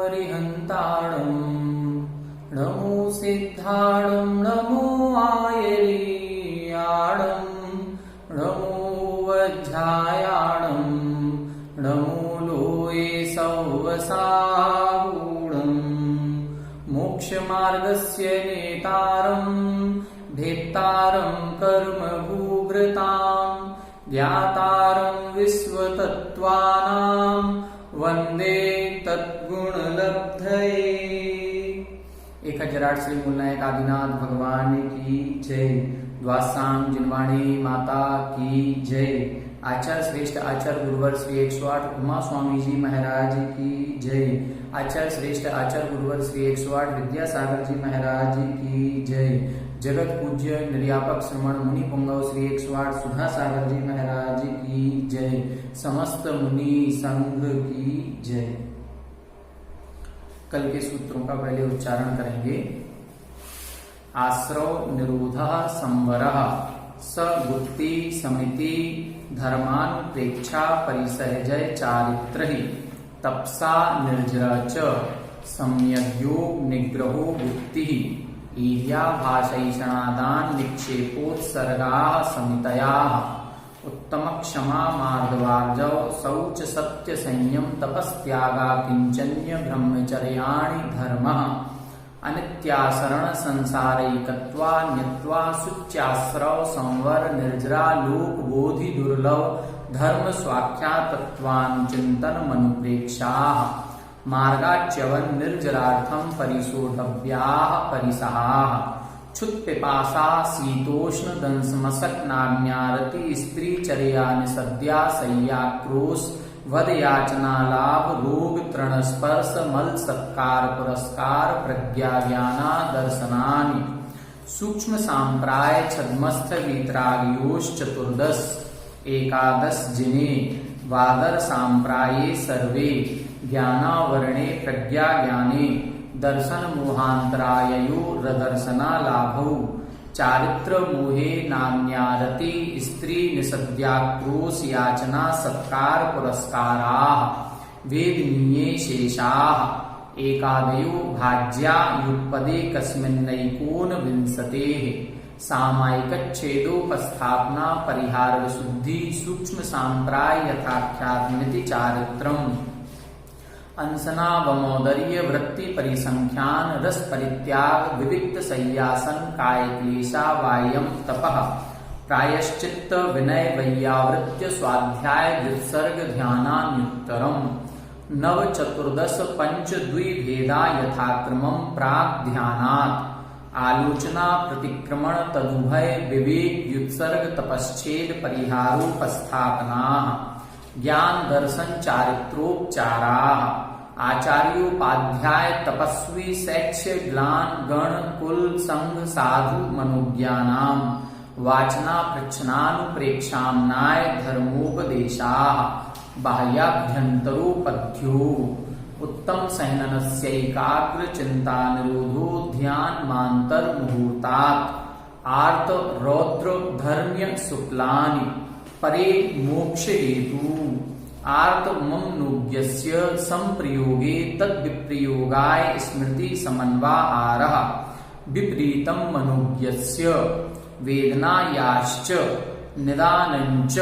अरिहन्ताणम् नमो सिद्धाणं नमो आयर्याणं नमो वज्रायाणं नमो लोये सौवसागूढम् मोक्षमार्गस्य नेतारं भेत्तारं कर्मभूभृतां ज्ञातारं विश्वतत्त्वानां वन्दे तद्गुणलब्धये। 1008 श्री मूलनायक आदिनाथ भगवान की जय। द्वासांग जिनवाणी माता की जय। आचार्य श्रेष्ठ आचार्य गुरुवर श्री 108 उमा स्वामी जी महाराज की जय। आचार्य श्रेष्ठ आचार्य गुरुवर श्री 108 विद्यासागर जी महाराज की जय। जगत पूज्य निर्यापक श्रमण मुनि पुंगव श्री 108 सुधा सागर जी महाराज की जय। समस्त मुनि संघ की जय। कल के सूत्रों का पहले उच्चारण करेंगे। आश्रव निरोधः संवरः सगुप्ति समिति धर्मानुप्रेक्षा परिसहजय चारित्रहि तपसा निर्जरा च सम्यग्योग निग्रहो गुप्तिः ईर्या भाषैषणादान निक्षेपोत्सर्गाः समितयाः उत्तम क्षमा मार्गवार्जव शौच सत्य संयम तपस्त्यागा किंचन्य ब्रह्मचर्याणि धर्मः अनित्यासरण संसारैकत्वा न्यत्वा शुच्याश्रव संवर निर्जरा लोक बोधि दुर्लभ धर्म स्वाख्यातत्वानुचिंतन मनुप्रेक्षाः मार्गाच्यवन निर्जरार्थम परिशोधव्याः परिसहाः क्षुत्पिपासा शीतोष्ण दंशमशक नाज्ञारति स्त्री चर्या निसद्या सय्याक्रोश वद याचना लाभ रोग तृण स्पर्श मल सत्कार पुरस्कार प्रज्ञा ज्ञाना दर्शनानि सूक्ष्म सांप्राय छद्मस्थ वीतरागयोश चतुर्दश एकादश जिने वादर सांप्राये सर्वे ज्ञानावरणे प्रज्ञा ज्ञाने दर्शन मोहांतराययो रदर्शना लाभौ चारित्र मोहे नान्यारति स्त्री निसद्याक्रोश याचना सत्कार पुरस्काराः वेदनीये शेषाः एकादयो भाज्या युत्पदे कस्मिन्नैकोन विंशतेः सामायिकच्छेदोपस्थापना परिहार विशुद्धि सूक्ष्म सांप्राय यथाख्यात्मिति चारित्रम् अंसना वमोदर्य वृत्ति परिसंख्यान रस परित्याग विविक्त सय्यासन काय क्लेशा वायम तपः प्रायश्चित्त विनय वैयावृत्य स्वाध्याय विसर्ग ध्यानान्युत्तरम् नव चतुर्दश पंच द्विभेदा यथाक्रमं प्राग ध्यानात् आलोचना प्रतिक्रमण तदुभय विवेक युत्सर्ग तपश्चेद परिहारोपस्थापना ज्ञान दर्शन चारित्रोपचाराः आचार्योपाध्याय तपस्वी शैक्ष्य ग्लान गण कुल संघ साधु मनोज्ञानाम वाचना पृच्छनानुप्रेक्षाम्नाय धर्मोपदेशाः बाह्याभ्यन्तरोपध्यो उत्तम संहनस्यैकाग्र चिंता निरोधो ध्यान मांतर मुहूर्तात् आर्त रौद्र धर्म्य शुक्लानि परे मोक्ष हेतु आर्त ममनुज्ञस्य संप्रयोगे तद्विप्रयोगाय स्मृति समन्वाहारः विपरीतम मनुज्ञस्य वेदनायाश्च निदानञ्च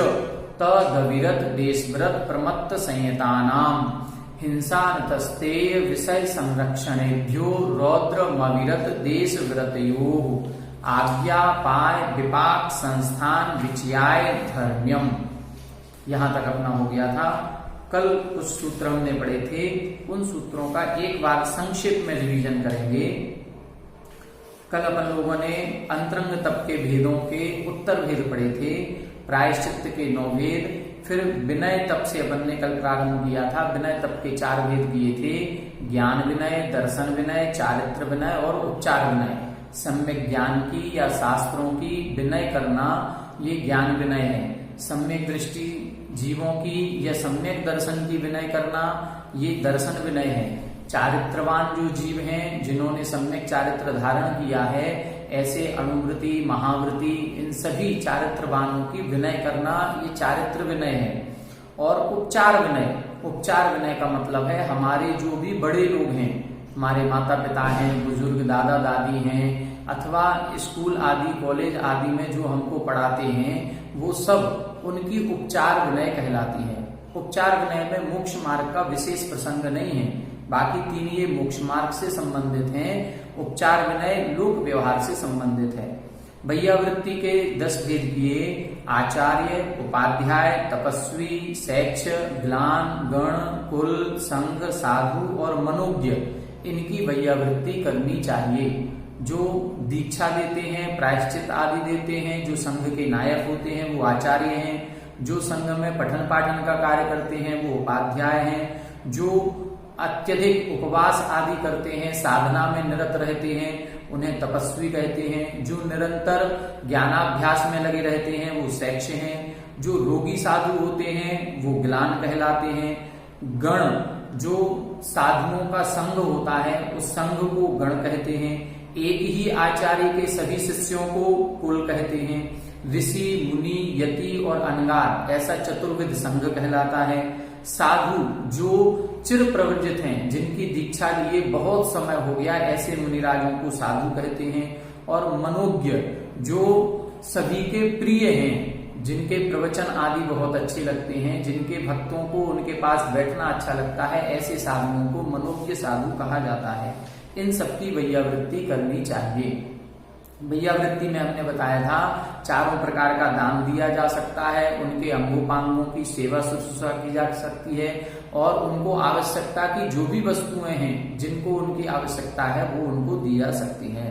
तदविरत देशव्रत प्रमत्त संयतानां हिंसानतस्तेय विषय संरक्षणेभ्यो रौद्रमविरत देशव्रतयोः आज्ञा पाय विपाक संस्थान विचयाय धर्म्यम। यहां तक अपना हो गया था। कल कुछ सूत्र हमने पढ़े थे, उन सूत्रों का एक बार संक्षेप में रिवीजन करेंगे। कल अपन लोगों ने अंतरंग तप के भेदों के उत्तर भेद पढ़े थे, प्रायश्चित्त के 9 भेद, फिर विनय तप से अपन ने कल प्रारंभ किया था। विनय तप के 4 भेद दिए थे, ज्ञान विनय, दर्शन विनय, चारित्र विनय और उपचार विनय। सम्यक ज्ञान की या शास्त्रों की विनय करना ये ज्ञान विनय है। सम्यक दृष्टि जीवों की या सम्यक दर्शन की विनय करना ये दर्शन विनय है। चारित्रवान जो जीव हैं जिन्होंने सम्यक चारित्र धारण किया है, ऐसे अणुवृत्ति महावृत्ति इन सभी चारित्रवानों की विनय करना ये चारित्र विनय है। और उपचार विनय, उपचार विनय का मतलब है हमारे जो भी बड़े लोग हैं, हमारे माता पिता हैं, बुजुर्ग दादा दादी हैं, अथवा स्कूल आदि कॉलेज आदि में जो हमको पढ़ाते हैं, वो सब उनकी उपचार विनय कहलाती है। उपचार विनय में मोक्ष मार्ग का विशेष प्रसंग नहीं है, बाकी तीन ये मोक्ष मार्ग से संबंधित हैं। उपचार विनय लोक व्यवहार से संबंधित है। वैयावृत्ति के 10 भेद किए, आचार्य, उपाध्याय, तपस्वी, शैक्ष, ग्लान, गण, कुल, संघ, साधु और मनोज्ञ, इनकी वैयावृत्ति करनी चाहिए। जो दीक्षा देते हैं, प्रायश्चित आदि देते हैं, जो संघ के नायक होते हैं वो आचार्य हैं, जो संघ में पठन पाठन का कार्य करते हैं वो उपाध्याय हैं, जो अत्यधिक उपवास आदि करते हैं, साधना में निरत रहते हैं, उन्हें तपस्वी कहते हैं, जो निरंतर ज्ञानाभ्यास में लगे रहते हैं वो शैक्ष हैं, जो रोगी साधु होते हैं वो ग्लान कहलाते हैं, गण, जो साधुओं का संघ होता है उस संघ को गण कहते हैं, एक ही आचार्य के सभी शिष्यों को कुल कहते हैं, ऋषि, मुनि, यति और अनगार ऐसा चतुर्विध संघ कहलाता है, साधु जो चिर प्रवर्जित हैं, जिनकी दीक्षा लिए बहुत समय हो गया, ऐसे मुनिराजों को साधु कहते हैं, और मनोज्ञ जो सभी के प्रिय हैं, जिनके प्रवचन आदि बहुत अच्छे लगते हैं, जिनके भक्तों को उनके पास बैठना अच्छा लगता है, ऐसे साधुओं को मनोज्ञ साधु कहा जाता है। इन सबकी वैयावृत्ति करनी चाहिए। वैयावृत्ति में हमने बताया था 4 प्रकार का दान दिया जा सकता है, उनके अंगोपांगों की सेवा शुश्रूषा की जा सकती है, और उनको आवश्यकता की जो भी वस्तुएं हैं जिनको उनकी आवश्यकता है वो उनको दी जा सकती है।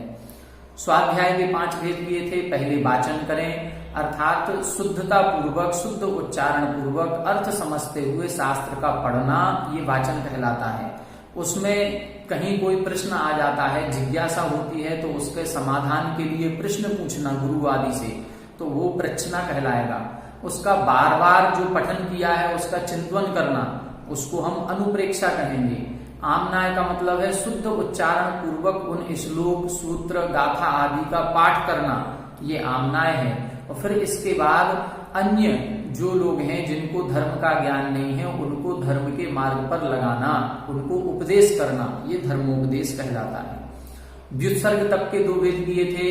स्वाध्याय के 5 भेद किए थे। पहले वाचन करें, अर्थात शुद्धता पूर्वक, शुद्ध उच्चारण पूर्वक अर्थ समझते हुए शास्त्र का पढ़ना, ये वाचन कहलाता है। उसमें कहीं कोई प्रश्न आ जाता है, जिज्ञासा होती है, तो उसके समाधान के लिए प्रश्न पूछना गुरु आदि से, तो वो प्रश्ना कहलाएगा। उसका बार बार जो पठन किया है उसका चिंतन करना, उसको हम अनुप्रेक्षा कहेंगे। आमनाय का मतलब है शुद्ध उच्चारण पूर्वक उन श्लोक, सूत्र, गाथा आदि का पाठ करना, ये आमनाय है। और फिर इसके बाद अन्य जो लोग हैं जिनको धर्म का ज्ञान नहीं है, उनको धर्म के मार्ग पर लगाना, उनको उपदेश करना, ये धर्मोपदेश कहलाता है। व्युत्सर्ग तप के 2 भेद किए थे।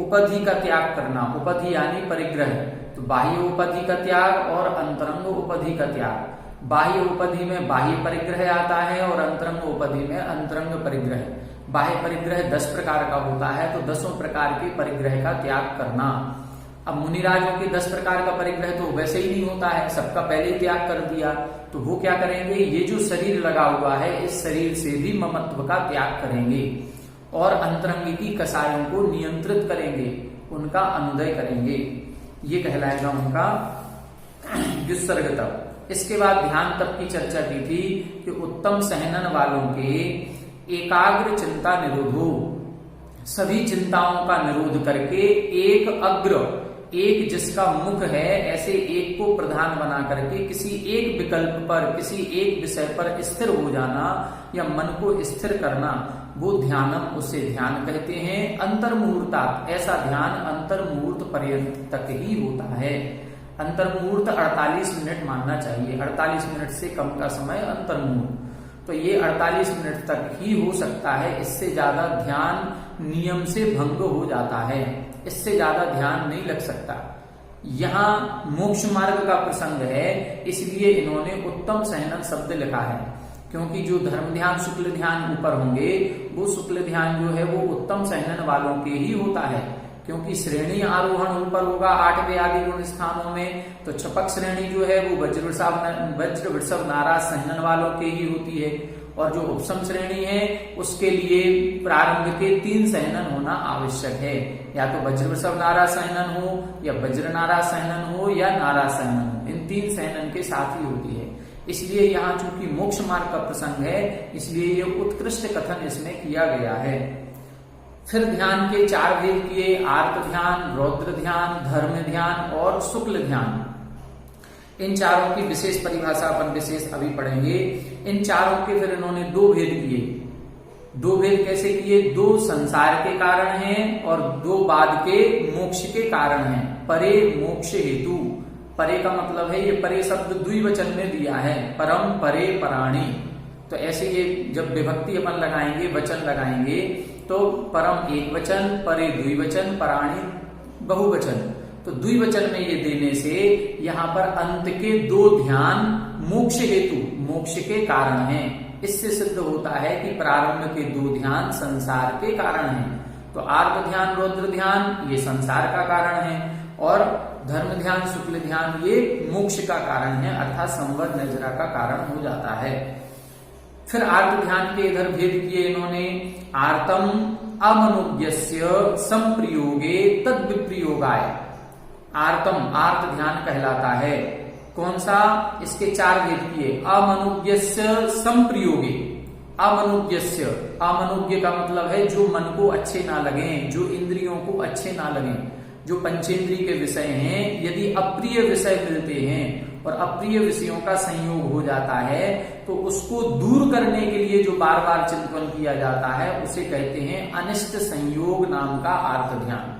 उपधि का त्याग करना, उपधि यानी परिग्रह, तो बाह्य उपधि का त्याग और अंतरंग उपधि का त्याग। बाह्य उपधि में बाह्य परिग्रह आता है और अंतरंग उपधि में अंतरंग परिग्रह। बाह्य परिग्रह 10 प्रकार का होता है, तो 10 प्रकार के परिग्रह का त्याग करना। अब मुनिराजों के 10 प्रकार का परिग्रह तो वैसे ही नहीं होता है, सबका पहले ही त्याग कर दिया, तो वो क्या करेंगे, ये जो शरीर लगा हुआ है इस शरीर से भी ममत्व का त्याग करेंगे, और अंतरंग की कसायों को नियंत्रित करेंगे, उनका अनुदय करेंगे। ये कहलाएगा उनका व्युत्सर्ग तप। इसके बाद ध्यान तप की चर्चा की थी कि उत्तम सहनन वालों के एकाग्र चिंता निरोधो, सभी चिंताओं का निरोध करके एक अग्र, एक जिसका मुख है, ऐसे एक को प्रधान बना करके किसी एक विकल्प पर, किसी एक विषय पर स्थिर हो जाना या मन को स्थिर करना, वो ध्यानम, उसे ध्यान कहते हैं। अंतर्मुहूर्तात्, ऐसा ध्यान अंतर्मुहूर्त पर्यंत तक ही होता है। अंतर्मुहूर्त 48 मिनट मानना चाहिए, 48 मिनट से कम का समय अंतर्मुहूर्त, तो ये 48 मिनट तक ही हो सकता है। इससे ज्यादा ध्यान नियम से भंग हो जाता है, इससे ज्यादा ध्यान नहीं लग सकता। यहाँ मोक्ष मार्ग का प्रसंग है, इसलिए इन्होंने उत्तम सहनन शब्द लिखा है, क्योंकि जो धर्म ध्यान, शुक्ल ध्यान ऊपर होंगे, वो शुक्ल ध्यान जो है वो उत्तम सहनन वालों के ही होता है, क्योंकि श्रेणी आरोहण ऊपर होगा 8वें आदि गुण स्थानों में, तो छपक श्रेणी जो है वो वज्र वृषभ नाराज सहनन वालों के ही होती है, और जो उपसम श्रेणी है उसके लिए प्रारंभ के 3 सहनन होना आवश्यक है, या तो वज्र वृषभ नाराज सहनन हो, या वज्र नाराज सहनन हो, या नाराज सहनन हो, इन 3 सहनन के साथ ही होती है। इसलिए यहाँ चूंकि मोक्ष मार्ग का प्रसंग है, इसलिए ये उत्कृष्ट कथन इसमें किया गया है। फिर ध्यान के 4 भेद किए, आर्त ध्यान, रौद्र ध्यान, धर्म ध्यान और शुक्ल ध्यान। इन चारों की विशेष परिभाषा अपन विशेष अभी पढ़ेंगे। इन चारों के फिर इन्होंने 2 भेद किए। 2 भेद कैसे किए? 2 संसार के कारण हैं और 2 बाद के मोक्ष के कारण हैं। परे मोक्ष हेतु, परे का मतलब है, ये परे शब्द द्विवचन में दिया है, परम परे पराणी। तो ऐसे ये जब विभक्ति अपन लगाएंगे, वचन लगाएंगे, तो परम एक वचन, परे द्विवचन, पराणी बहुवचन। तो द्विवचन में ये देने से यहाँ पर अंत के दो ध्यान मोक्ष हेतु, मोक्ष के कारण हैं। इससे सिद्ध होता है कि प्रारंभ के दो ध्यान संसार के कारण हैं। तो आर्त ध्यान, रौद्र ध्यान ये संसार का कारण है, और धर्म ध्यान, शुक्ल ध्यान ये मोक्ष का कारण है, अर्थात संवर निर्जरा का कारण हो जाता है। फिर आर्त ध्यान के इधर भेद किए इन्होंने, आर्तम अमनुज्ञस्य संप्रयोगे तद विप्रयोगाय। आर्तम, आर्त ध्यान कहलाता है, कौन सा? इसके चार भेद किए, अमनुज्ञस्य संप्रयोगे। अमनुज्ञस्य, अमनुज्ञ का मतलब है जो मन को अच्छे ना लगे, जो इंद्रियों को अच्छे ना लगे, जो पंचेंद्रिय के विषय हैं, यदि अप्रिय विषय मिलते हैं और अप्रिय विषयों का संयोग हो जाता है, तो उसको दूर करने के लिए जो बार बार चिंतन किया जाता है उसे कहते हैं अनिष्ट संयोग नाम का आर्त ध्यान।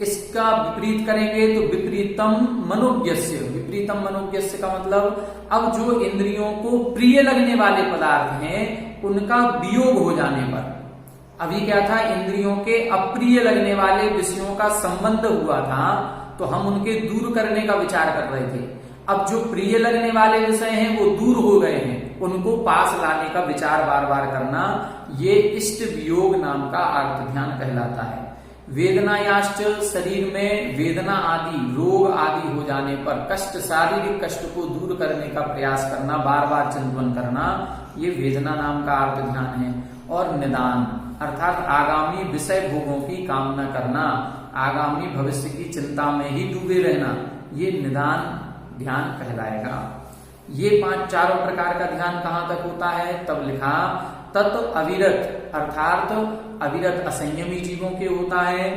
इसका विपरीत करेंगे तो विपरीतम मनोज्ञस्य। विपरीतम मनोज्ञस्य का मतलब अब जो इंद्रियों को प्रिय लगने वाले पदार्थ हैं उनका वियोग हो जाने पर, अभी क्या था, इंद्रियों के अप्रिय लगने वाले विषयों का संबंध हुआ था तो हम उनके दूर करने का विचार कर रहे थे। अब जो प्रिय लगने वाले विषय हैं वो दूर हो गए हैं, उनको पास लाने का विचार बार बार करना, ये इष्ट वियोग नाम का आर्त ध्यान कहलाता है। वेदनायाश्च, शरीर में वेदना आदि, रोग आदि हो जाने पर कष्ट, शारीरिक कष्ट को दूर करने का प्रयास करना, बार बार चिंतन करना, ये वेदना नाम का आर्त ध्यान है। और निदान अर्थात आगामी विषय भोगों की कामना करना, आगामी भविष्य की चिंता में ही डूबे रहना, ये निदान ध्यान कहलाएगा। ये चारों प्रकार का ध्यान कहाँ तक होता है? तब लिखा तत् अविरत, अर्थात अविरत असंयमी जीवों के होता है,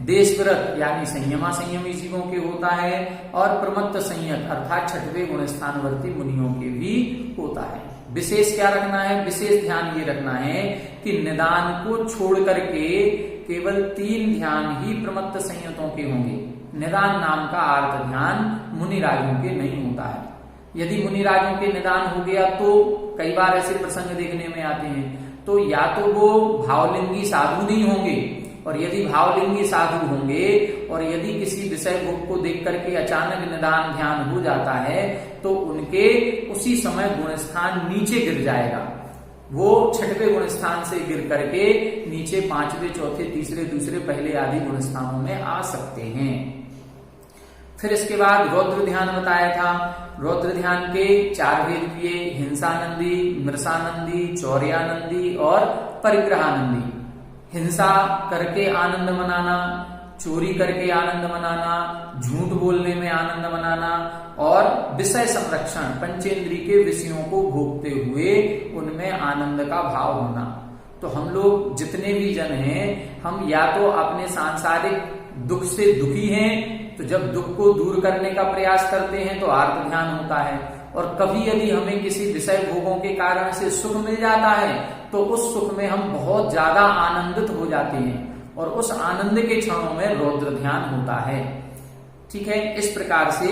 देशव्रत यानी संयमा संयमी जीवों के होता है, और प्रमत्त संयत अर्थात छठवें गुण स्थानवर्ती मुनियों के भी होता है। विशेष क्या रखना है? विशेष ध्यान ये रखना है कि निदान को छोड़ करके केवल 3 ध्यान ही प्रमत्त संयतों के होंगे। निदान नाम का आर्त ध्यान मुनिराजों के नहीं होता है। यदि मुनिराजों के निदान हो गया तो कई बार ऐसे प्रसंग देखने में आते हैं, तो या तो वो भावलिंगी साधु नहीं होंगे, और यदि भावलिंगी साधु होंगे और यदि किसी विषय भोग को देख करके अचानक निदान ध्यान हो जाता है तो उनके उसी समय गुणस्थान नीचे गिर जाएगा। वो छठवें गुण स्थान से गिर करके नीचे 5वें, चौथे, तीसरे, दूसरे, पहले आदि गुण स्थानों में आ सकते हैं। फिर इसके बाद रौद्र ध्यान बताया था। रौद्र ध्यान के 4 भेद किए, हिंसानंदी, मृषानंदी, चौर्यानंदी और परिग्रहानंदी। हिंसा करके आनंद मनाना, चोरी करके आनंद मनाना, झूठ बोलने में आनंद मनाना, और विषय संरक्षण, पंचेंद्रिय के विषयों को भोगते हुए उनमें आनंद का भाव होना। तो हम लोग जितने भी जन हैं, हम या तो अपने सांसारिक दुख से दुखी हैं, तो जब दुख को दूर करने का प्रयास करते हैं तो आर्त ध्यान होता है, और कभी यदि हमें किसी विषय भोगों के कारण से सुख मिल जाता है तो उस सुख में हम बहुत ज्यादा आनंदित हो जाते हैं, और उस आनंद के क्षणों में रौद्र ध्यान होता है। ठीक है, इस प्रकार से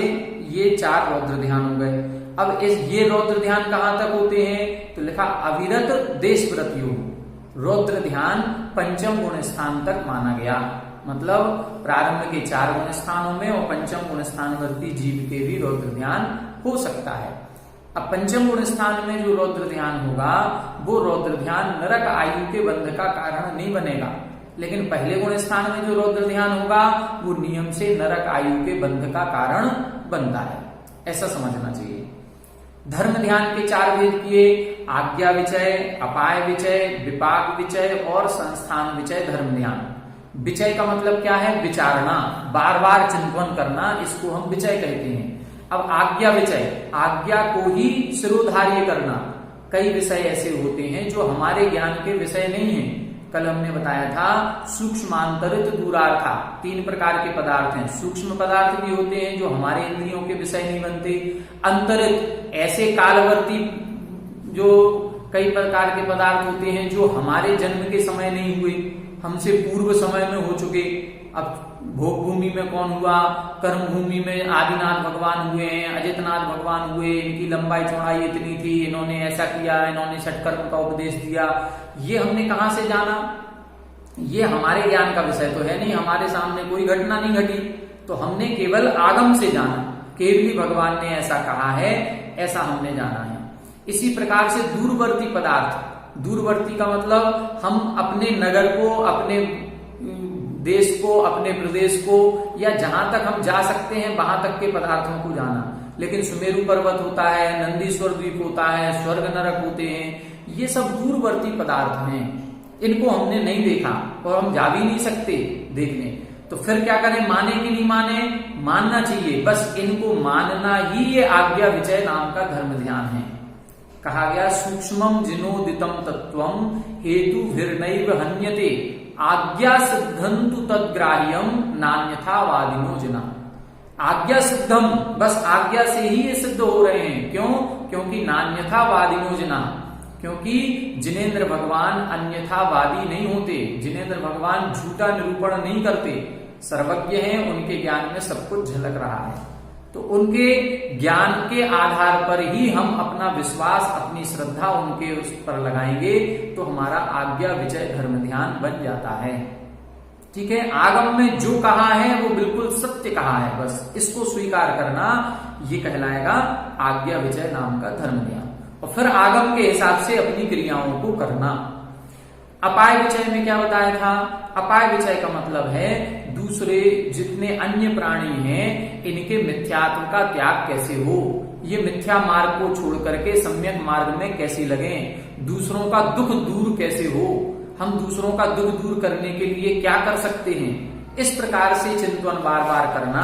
ये 4 रौद्र ध्यान हो गए। अब ये रौद्र ध्यान कहाँ तक होते हैं? तो लिखा अविरत देशव्रत योग। रौद्र ध्यान 5म गुण स्थान तक माना गया, मतलब प्रारंभ के 4 गुण स्थानों में और 5म गुण स्थानवर्ती जीव के भी रौद्र ध्यान हो सकता है। अब 5म गुण स्थान में जो रौद्र ध्यान होगा वो रौद्र ध्यान नरक आयु के बंध का कारण नहीं बनेगा, लेकिन पहले गुण स्थान में जो रौद्र ध्यान होगा वो नियम से नरक आयु के बंध का कारण बनता है, ऐसा समझना चाहिए। धर्म ध्यान के 4 भेद किए, आज्ञा विचय, अपाय विचय, विपाक विचय और संस्थान विचय धर्म ध्यान। विचय का मतलब क्या है? विचारना, बार बार चिंतन करना, इसको हम विचय कहते हैं। अब आज्ञा विचय, आज्ञा को ही सिरोधार्य करना। कई विषय ऐसे होते हैं जो हमारे ज्ञान के विषय नहीं है। कल हमने बताया था सूक्ष्मांतरित दूरार्था, 3 प्रकार के पदार्थ हैं। सूक्ष्म पदार्थ भी होते हैं जो हमारे इंद्रियों के विषय नहीं बनते। अंतरित ऐसे कालवर्ती जो कई प्रकार के पदार्थ होते हैं जो हमारे जन्म के समय नहीं हुए, हमसे पूर्व समय में हो चुके। अब भोग भूमि में कौन हुआ, कर्म भूमि में आदिनाथ भगवान हुए हैं, अजितनाथ भगवान हुए, इनकी लंबाई चौड़ाई इतनी थी, इन्होंने ऐसा किया, इन्होंने षटकर्म का उपदेश दिया। ये हमने कहां से जाना? ये हमारे ज्ञान का विषय तो है नहीं, हमारे सामने कोई घटना नहीं घटी, तो हमने केवल आगम से जाना, केवली भगवान ने ऐसा कहा है, ऐसा हमने जाना है। इसी प्रकार से दूरवर्ती पदार्थ, दूरवर्ती का मतलब हम अपने नगर को, अपने देश को, अपने प्रदेश को, या जहां तक हम जा सकते हैं वहां तक के पदार्थों को जाना। लेकिन सुमेरु पर्वत होता है, नंदीश्वर द्वीप होता है, स्वर्ग नरक होते हैं, ये सब दूरवर्ती पदार्थ हैं, इनको हमने नहीं देखा और हम जा भी नहीं सकते देखने। तो फिर क्या करें? माने कि नहीं माने? मानना चाहिए, बस इनको मानना ही ये आज्ञा विचय नाम का धर्म ध्यान है। कहा गया सूक्ष्मम जिनोदितम तत्वम हेतु भिर्नैव हन्यते आज्ञा सिद्धंतु तद्ग्राह्यम नान्यथा वादिनो जना। आज्ञा सिद्धम, बस आज्ञा से ही ये सिद्ध हो रहे हैं। क्यों? क्योंकि नान्यथा वादिनो जना, क्योंकि जिनेंद्र भगवान अन्यथावादी नहीं होते, जिनेंद्र भगवान झूठा निरूपण नहीं करते, सर्वज्ञ हैं, उनके ज्ञान में सब कुछ झलक रहा है। तो उनके ज्ञान के आधार पर ही हम अपना विश्वास, अपनी श्रद्धा उनके उस पर लगाएंगे, तो हमारा आज्ञा विजय धर्म ध्यान बन जाता है। ठीक है, आगम में जो कहा है वो बिल्कुल सत्य कहा है, बस इसको स्वीकार करना, ये कहलाएगा आज्ञा विजय नाम का धर्म ध्यान। और फिर आगम के हिसाब से अपनी क्रियाओं को करना। अपाय विचय में क्या बताया था? अपाय विचय का मतलब है दूसरे जितने अन्य प्राणी हैं, इनके मिथ्यात्व का त्याग कैसे हो, ये मिथ्या मार्ग को छोड़ करके सम्यक मार्ग में कैसे लगे, दूसरों का दुख दूर कैसे हो, हम दूसरों का दुख दूर करने के लिए क्या कर सकते हैं, इस प्रकार से चिंतन बार बार करना,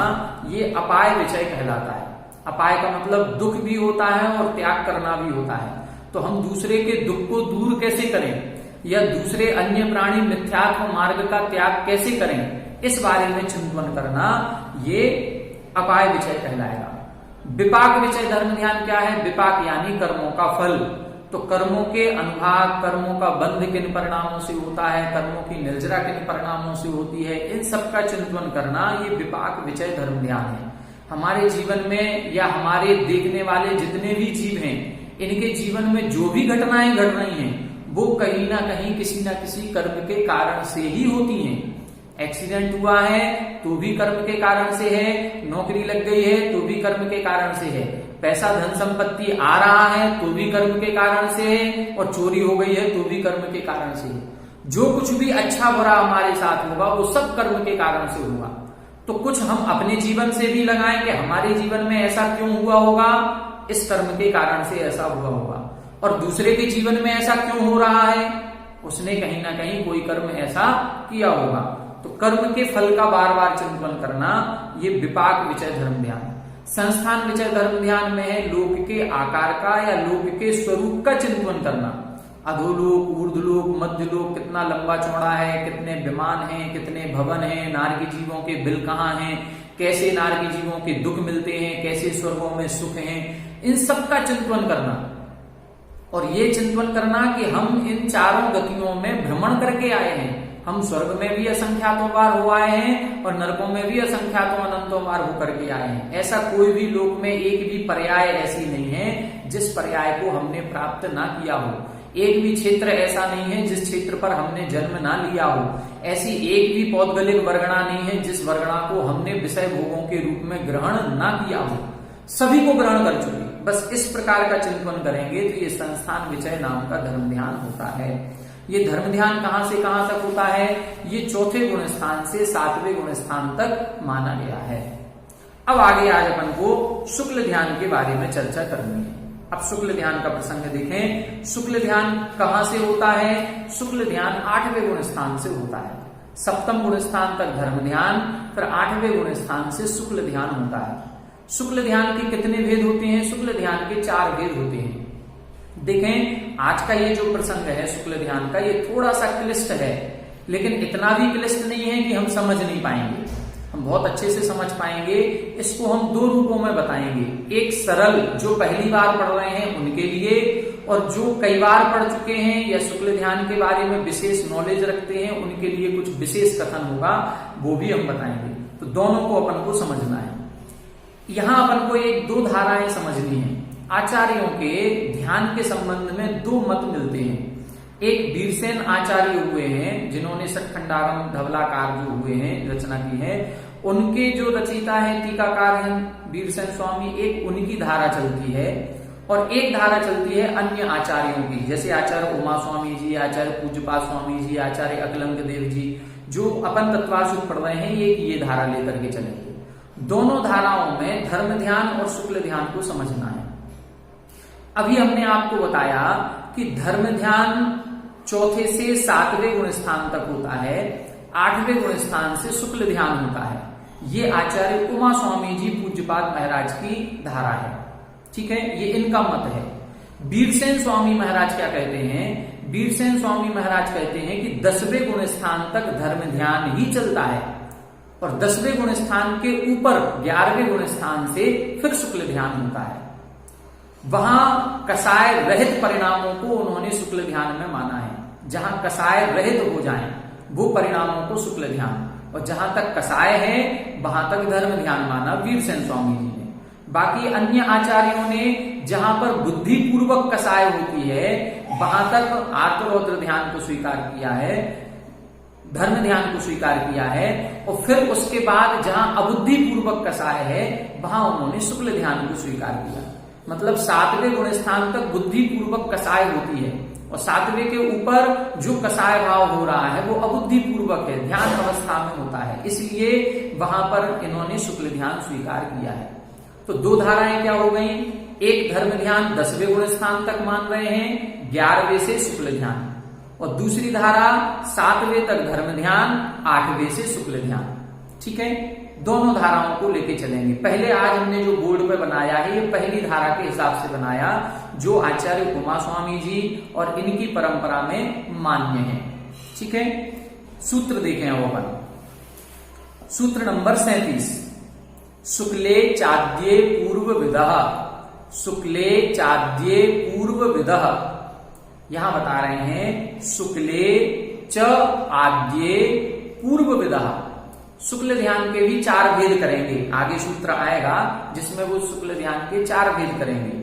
ये अपाय विचय कहलाता है। अपाय का मतलब दुख भी होता है और त्याग करना भी होता है। तो हम दूसरे के दुख को दूर कैसे करें, या दूसरे अन्य प्राणी मिथ्यात्व मार्ग का त्याग कैसे करें, इस बारे में चिंतन करना, ये अपाय विचय कहलाएगा। विपाक विचय धर्म ध्यान क्या है? विपाक यानी कर्मों का फल। तो कर्मों के अनुभाग, कर्मों का बंध किन परिणामों से होता है, कर्मों की निर्जरा किन परिणामों से होती है, इन सब का चिंतन करना, ये विपाक विचय धर्म ध्यान है। हमारे जीवन में या हमारे देखने वाले जितने भी जीव हैं, इनके जीवन में जो भी घटनाएं घट रही हैं, वो कहीं ना कहीं किसी ना किसी कर्म के कारण से ही होती हैं। एक्सीडेंट हुआ है तो भी कर्म के कारण से है, नौकरी लग गई है तो भी कर्म के कारण से है, पैसा धन संपत्ति आ रहा है तो भी कर्म के कारण से है, और चोरी हो गई है तो भी कर्म के कारण से है। जो कुछ भी अच्छा बुरा हमारे साथ होगा वो सब कर्म के कारण से होगा। तो कुछ हम अपने जीवन से भी लगाएं कि हमारे जीवन में ऐसा क्यों हुआ होगा, इस कर्म के कारण से ऐसा हुआ होगा, और दूसरे के जीवन में ऐसा क्यों हो रहा है, उसने कहीं ना कहीं कोई कर्म ऐसा किया होगा। तो कर्म के फल का बार बार चिंतन करना, ये विपाक विचय धर्म ध्यान। संस्थान विचय धर्म ध्यान में है लोक के आकार का या लोक के स्वरूप का चिंतन करना। अधोलोक, ऊर्ध्वलोक, मध्यलोक कितना लंबा चौड़ा है, कितने विमान हैं, कितने भवन हैं, नारकी जीवों के बिल कहाँ हैं, कैसे नारकी जीवों के दुख मिलते हैं, कैसे स्वर्गों में सुख हैं, इन सब का चिंतन करना। और ये चिंतन करना कि हम इन चारों गतियों में भ्रमण करके आए हैं, हम स्वर्ग में भी असंख्यातों बार हो आए हैं और नरकों में भी असंख्यातों अनंतों बार होकर के आए हैं। ऐसा कोई भी लोक में एक भी पर्याय ऐसी नहीं है जिस पर्याय को हमने प्राप्त ना किया हो, एक भी क्षेत्र ऐसा नहीं है जिस क्षेत्र पर हमने जन्म ना लिया हो, ऐसी एक भी पौद्गलिक वर्गणा नहीं है जिस वर्गणा को हमने विषय भोगों के रूप में ग्रहण ना किया हो, सभी को ग्रहण कर चुके। बस इस प्रकार का चिंतन करेंगे तो ये संस्थान विचय नाम का धर्म ध्यान होता है। ये धर्म ध्यान कहां से कहां तक होता है? ये चौथे गुण स्थान से 7वें गुण स्थान तक माना गया है। अब आगे आज अपन को शुक्ल ध्यान के बारे में चर्चा करनी है। अब शुक्ल ध्यान का प्रसंग देखें। शुक्ल ध्यान कहां से होता है? शुक्ल ध्यान 8वें गुण स्थान से होता है। 7वें गुण स्थान तक धर्म ध्यान, फिर 8वें गुण स्थान से शुक्ल ध्यान होता है। शुक्ल ध्यान के कितने भेद होते हैं? शुक्ल ध्यान के 4 भेद होते हैं। देखें, आज का ये जो प्रसंग है शुक्ल ध्यान का, ये थोड़ा सा क्लिष्ट है, लेकिन इतना भी क्लिष्ट नहीं है कि हम समझ नहीं पाएंगे, हम बहुत अच्छे से समझ पाएंगे। इसको हम 2 रूपों में बताएंगे, एक सरल जो पहली बार पढ़ रहे हैं उनके लिए, और जो कई बार पढ़ चुके हैं या शुक्ल ध्यान के बारे में विशेष नॉलेज रखते हैं उनके लिए कुछ विशेष कथन होगा, वो भी हम बताएंगे। तो दोनों को अपन को समझना है। यहां अपन को एक दो धाराएं समझनी है। आचार्यों के ध्यान के संबंध में दो मत मिलते हैं। एक वीरसेन आचार्य हुए हैं जिन्होंने षटखंडागम धवलाकार जो हुए हैं रचना की है, उनके जो रचयिता है टीकाकार हैं वीरसेन स्वामी, एक उनकी धारा चलती है और एक धारा चलती है अन्य आचार्यों की, जैसे आचार्य उमा स्वामी जी, आचार्य पूज्यपाद स्वामी जी, आचार्य अकलंक देव जी, जो अपन तत्वासुध पढ़ रहे हैं ये धारा लेकर के चलेंगे। दोनों धाराओं में धर्म ध्यान और शुक्ल ध्यान को समझना है। अभी हमने आपको बताया कि धर्म ध्यान चौथे से 7वें गुण स्थान तक होता है, 8वें गुण स्थान से शुक्ल ध्यान होता है। ये आचार्य उमा स्वामी जी पूज्यपाद महाराज की धारा है, ठीक है, ये इनका मत है। वीरसेन स्वामी महाराज क्या कहते हैं? वीरसेन स्वामी महाराज कहते हैं कि 10वें गुण स्थान तक धर्म ध्यान ही चलता है और 10वें गुण स्थान के ऊपर 11वें गुण स्थान से फिर शुक्ल ध्यान होता है। वहां कसाय रहित परिणामों को उन्होंने शुक्ल ध्यान में माना है। जहां कसाय रहित हो जाएं वो परिणामों को शुक्ल ध्यान, और जहां तक कसाय है वहां तक धर्म ध्यान माना वीरसेन स्वामी जी ने। बाकी अन्य आचार्यों ने जहां पर बुद्धि पूर्वक कसाय होती है वहां तक आर्तरौद्र ध्यान को स्वीकार किया है, धर्म ध्यान को स्वीकार किया है, और फिर उसके बाद जहां अबुद्धि पूर्वक कसाय है वहां उन्होंने शुक्ल ध्यान को स्वीकार किया। मतलब 7वें गुण स्थान तक बुद्धि पूर्वक कसाय होती है और 7वें के ऊपर जो कसाय भाव हो रहा है वो अबुद्धि पूर्वक है, ध्यान अवस्था में होता है, इसलिए वहां पर इन्होंने शुक्ल ध्यान स्वीकार किया है। तो दो धाराएं क्या हो गई? एक धर्म ध्यान 10वें गुण स्थान तक मान रहे हैं, 11वें से शुक्ल ध्यान, और दूसरी धारा 7वें तक धर्म ध्यान, 8वें से शुक्ल ध्यान। ठीक है, दोनों धाराओं को लेके चलेंगे। पहले आज हमने जो बोर्ड पे बनाया है ये पहली धारा के हिसाब से बनाया, जो आचार्य उमा स्वामी जी और इनकी परंपरा में मान्य है। ठीक है, सूत्र देखें अब अपन। सूत्र नंबर 37, शुक्ले चाद्ये पूर्व विदः, शुक्ले चाद्ये पूर्व विदः। यहां बता रहे हैं शुक्ले च आद्ये पूर्व विदः। शुक्ल ध्यान के भी 4 भेद करेंगे, आगे सूत्र आएगा जिसमें वो शुक्ल ध्यान के 4 भेद करेंगे।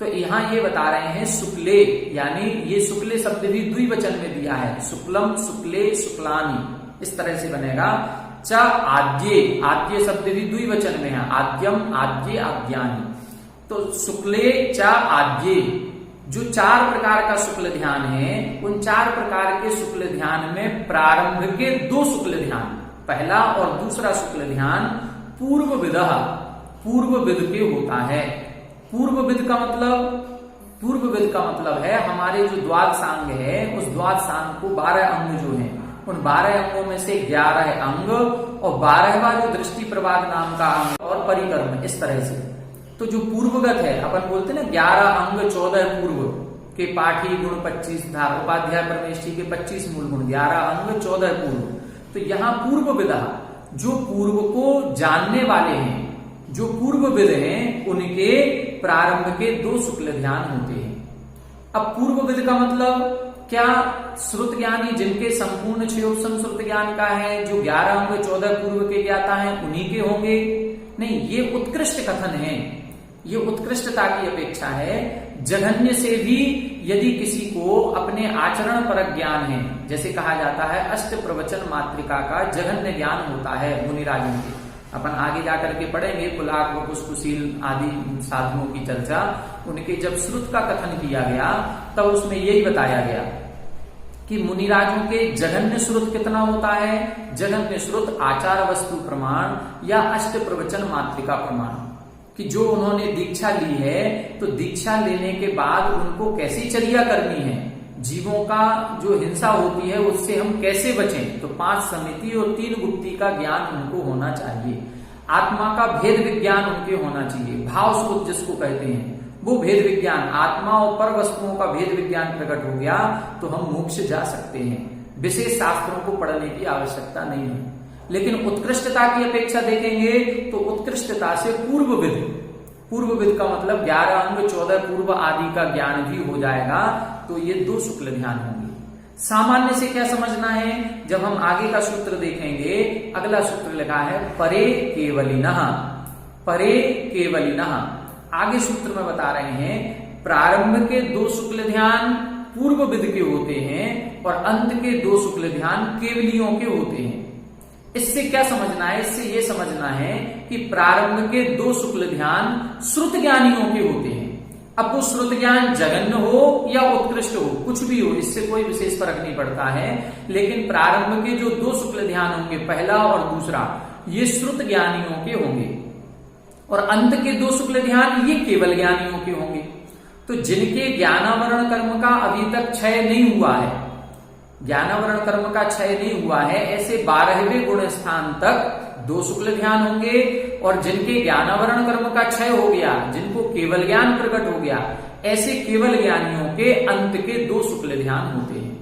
तो यहां ये बता रहे हैं शुक्ले, यानी ये शुक्ले शब्द भी द्विवचन में दिया है, शुक्लम शुक्ले शुक्लानी, इस तरह से बनेगा। च आद्ये, आद्ये शब्द भी द्विवचन में है, आद्यम आद्ये आद्यानी। तो शुक्ले च आद्ये, जो 4 प्रकार का शुक्ल ध्यान है उन 4 प्रकार के शुक्ल ध्यान में प्रारंभ के 2 शुक्ल ध्यान, पहला और दूसरा शुक्ल ध्यान पूर्व विदः, पूर्व विद के होता है। पूर्व विद का मतलब है हमारे जो द्वादशांग है उस द्वादशांग को 12 अंग जो हैं उन 12 अंगों में से 11 अंग और 12वां जो दृष्टि प्रवाद नाम का अंग और परिक्रम, इस तरह से। तो जो पूर्वगत है, अपन बोलते हैं ना 11 अंग 14 पूर्व के पाठी गुण 25 धार, उपाध्याय परमेष्ठी के 25 मूल गुण, 11 अंग 14 पूर्व। तो यहां पूर्व विदा, जो पूर्व को जानने वाले हैं, जो पूर्व विद हैं, उनके प्रारंभ के 2 शुक्ल ध्यान होते हैं। अब पूर्व विद का मतलब क्या? श्रुत ज्ञानी जिनके संपूर्ण 6 उपसम श्रुत ज्ञान का है, जो 11 अंग 14 पूर्व के ज्ञाता हैं, उन्हीं के होंगे? नहीं, ये उत्कृष्ट कथन है, ये उत्कृष्टता की अपेक्षा है। जघन्य से भी यदि किसी को अपने आचरण परक ज्ञान है, जैसे कहा जाता है अष्ट प्रवचन मातृका का जघन्य ज्ञान होता है मुनिराजों के, अपन आगे जाकर के पढ़ेंगे पुलाक व पुष्पशील आदि साधनों की चर्चा, उनके जब श्रुत का कथन किया गया तब उसमें यही बताया गया कि मुनिराजों के जघन्य श्रुत कितना होता है? जघन्य श्रुत आचार वस्तु प्रमाण या अष्ट प्रवचन मातृका प्रमाण, कि जो उन्होंने दीक्षा ली है तो दीक्षा लेने के बाद उनको कैसी चर्या करनी है, जीवों का जो हिंसा होती है उससे हम कैसे बचें। तो 5 समिति और 3 गुप्ती का ज्ञान उनको होना चाहिए, आत्मा का भेद विज्ञान उनके होना चाहिए, भाव स्रोत जिसको कहते हैं वो भेद विज्ञान, आत्मा और पर वस्तुओं का भेद विज्ञान प्रकट हो गया तो हम मोक्ष जा सकते हैं। विशेष शास्त्रों को पढ़ने की आवश्यकता नहीं है। लेकिन उत्कृष्टता की अपेक्षा देखेंगे तो उत्कृष्टता से पूर्व विद, पूर्वविद का मतलब 11 अंग 14 पूर्व आदि का ज्ञान भी हो जाएगा, तो ये 2 शुक्ल ध्यान होंगे। सामान्य से क्या समझना है, जब हम आगे का सूत्र देखेंगे, अगला सूत्र लिखा है परे केवलिनः, परे केवलिनः। आगे सूत्र में बता रहे हैं प्रारंभ के 2 शुक्ल ध्यान पूर्वविद के होते हैं और अंत के 2 शुक्ल ध्यान केवलियों के होते हैं। इससे क्या समझना है, इससे ये समझना है कि प्रारंभ के 2 शुक्ल ध्यान श्रुत ज्ञानियों के होते हैं। अब वो श्रुत ज्ञान जघन्य हो या उत्कृष्ट हो, कुछ भी हो, इससे कोई विशेष फर्क नहीं पड़ता है, लेकिन प्रारंभ के जो 2 शुक्ल ध्यान होंगे, पहला और दूसरा, ये श्रुत ज्ञानियों के होंगे और अंत के 2 शुक्ल ध्यान ये केवल ज्ञानियों के होंगे। तो जिनके ज्ञानावरण कर्म का अभी तक क्षय नहीं हुआ है, ज्ञानावरण कर्म का क्षय नहीं हुआ है, ऐसे 12वें गुण स्थान तक 2 शुक्ल ध्यान होंगे, और जिनके ज्ञानावरण कर्म का क्षय हो गया, जिनको केवल ज्ञान प्रकट हो गया, ऐसे केवल ज्ञानियों के अंत के 2 शुक्ल ध्यान होते हैं।